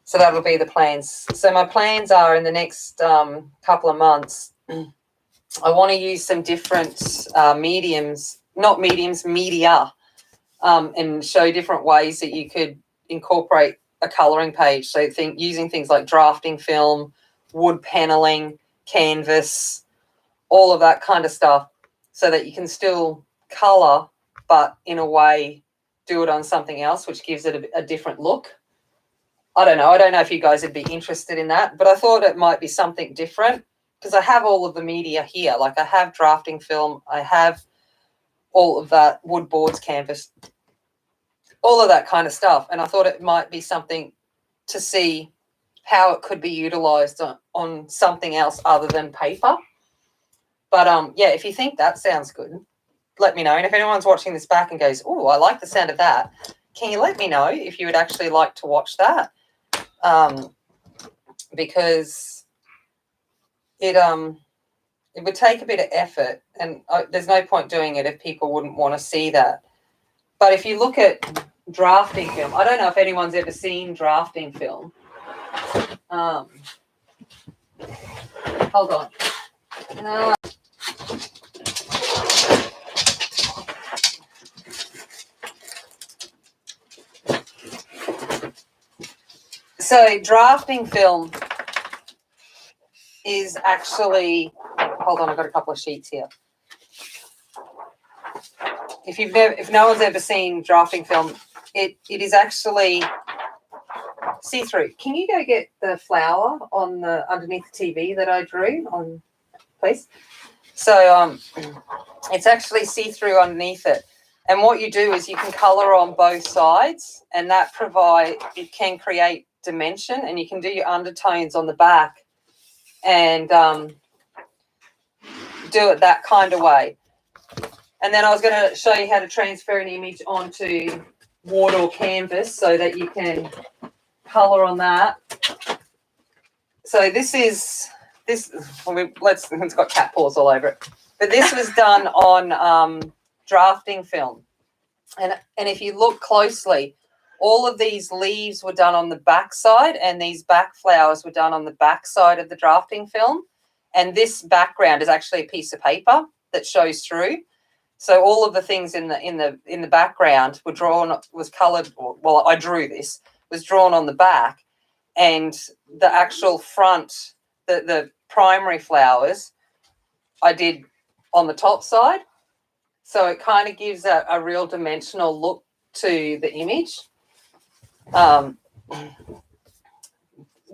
So that'll be the plans. So my plans are in the next couple of months, I want to use some different mediums not mediums, media, and show different ways that you could incorporate a colouring page. So using things like drafting film, wood paneling, canvas, all of that kind of stuff, so that you can still colour, but in a way do it on something else, which gives it a different look. I don't know. I don't know if you guys would be interested in that, but I thought it might be something different because I have all of the media here. Like I have drafting film, I have all of that, wood boards, canvas, all of that kind of stuff. And I thought it might be something to see how it could be utilised on something else other than paper. But, yeah, if you think that sounds good, let me know. And if anyone's watching this back and goes, oh, I like the sound of that, can you let me know if you would actually like to watch that? Because it would take a bit of effort, and there's no point doing it if people wouldn't want to see that. But if you look at drafting film, I don't know if anyone's ever seen drafting film. Hold on. So drafting film is actually, hold on, I've got a couple of sheets here. If no one's ever seen drafting film, it is actually see-through. Can you go get the flower on the underneath the TV that I drew on, please? So it's actually see-through underneath it. And what you do is you can colour on both sides, and that it can create dimension, and you can do your undertones on the back and do it that kind of way. And then I was going to show you how to transfer an image onto wood or canvas so that you can colour on that. So it's got cat paws all over it. But this was done on drafting film. And if you look closely, all of these leaves were done on the back side, and these back flowers were done on the back side of the drafting film. And this background is actually a piece of paper that shows through. So all of the things in the background were coloured. Well, I drew this, was drawn on the back, and the actual front, the primary flowers, I did on the top side. So it kind of gives a real dimensional look to the image. But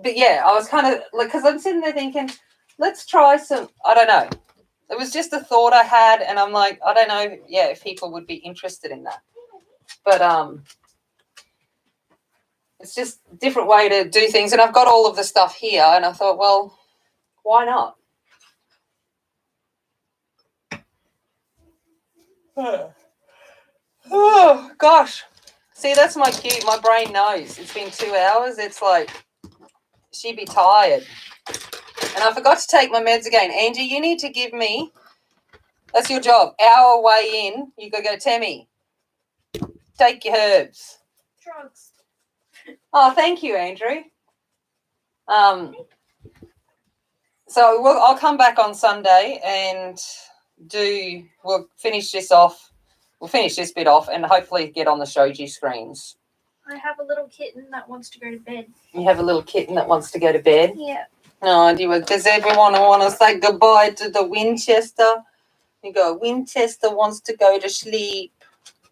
yeah, I was kind of like, because I'm sitting there thinking, let's try some, I don't know. It was just a thought I had, and I'm like, I don't know, yeah, if people would be interested in that. But it's just a different way to do things. And I've got all of the stuff here, and I thought, well, why not? Oh, gosh. See, that's my cue. My brain knows. It's been 2 hours. It's like, she'd be tired. And I forgot to take my meds again. Angie, you need to give me, that's your job, hour way in, you go, Tammy, take your herbs. Drugs. Oh, thank you, Andrew. So I'll come back on Sunday and we'll finish this off. We'll finish this bit off and hopefully get on the shoji screens. I have a little kitten that wants to go to bed. You have a little kitten that wants to go to bed? Yeah. Oh, does everyone want to say goodbye to the Winchester? You go, Winchester wants to go to sleep.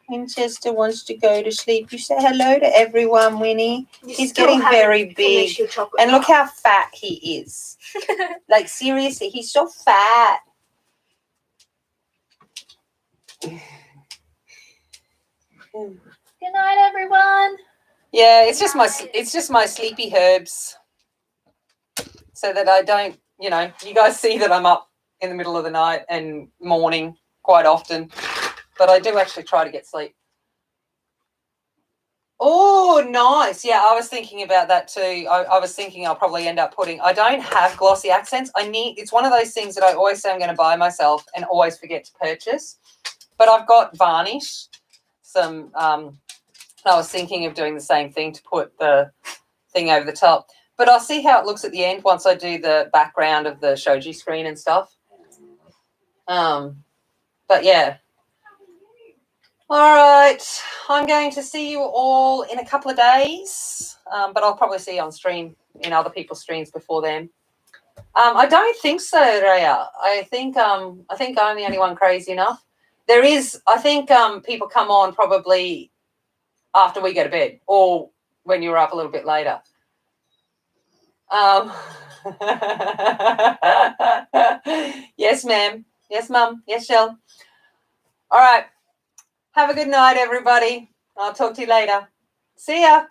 Winchester wants to go to sleep. You say hello to everyone, Winnie. He's getting very big. And look how fat he is. Like, seriously, he's so fat. Good night, everyone. Yeah, it's just my sleepy herbs. So that I don't, you guys see that I'm up in the middle of the night and morning quite often. But I do actually try to get sleep. Oh, nice. Yeah, I was thinking about that too. I was thinking I'll probably end up I don't have glossy accents. It's one of those things that I always say I'm going to buy myself and always forget to purchase. But I've got varnish. I was thinking of doing the same thing to put the thing over the top. But I'll see how it looks at the end once I do the background of the shoji screen and stuff. But yeah. All right. I'm going to see you all in a couple of days, but I'll probably see you on stream in other people's streams before then. I don't think so, Rhea. I think I'm the only one crazy enough. There is, I think people come on probably after we go to bed or when you're up a little bit later. Yes, ma'am. Yes, mum. Yes, Shell. All right. Have a good night, everybody. I'll talk to you later. See ya.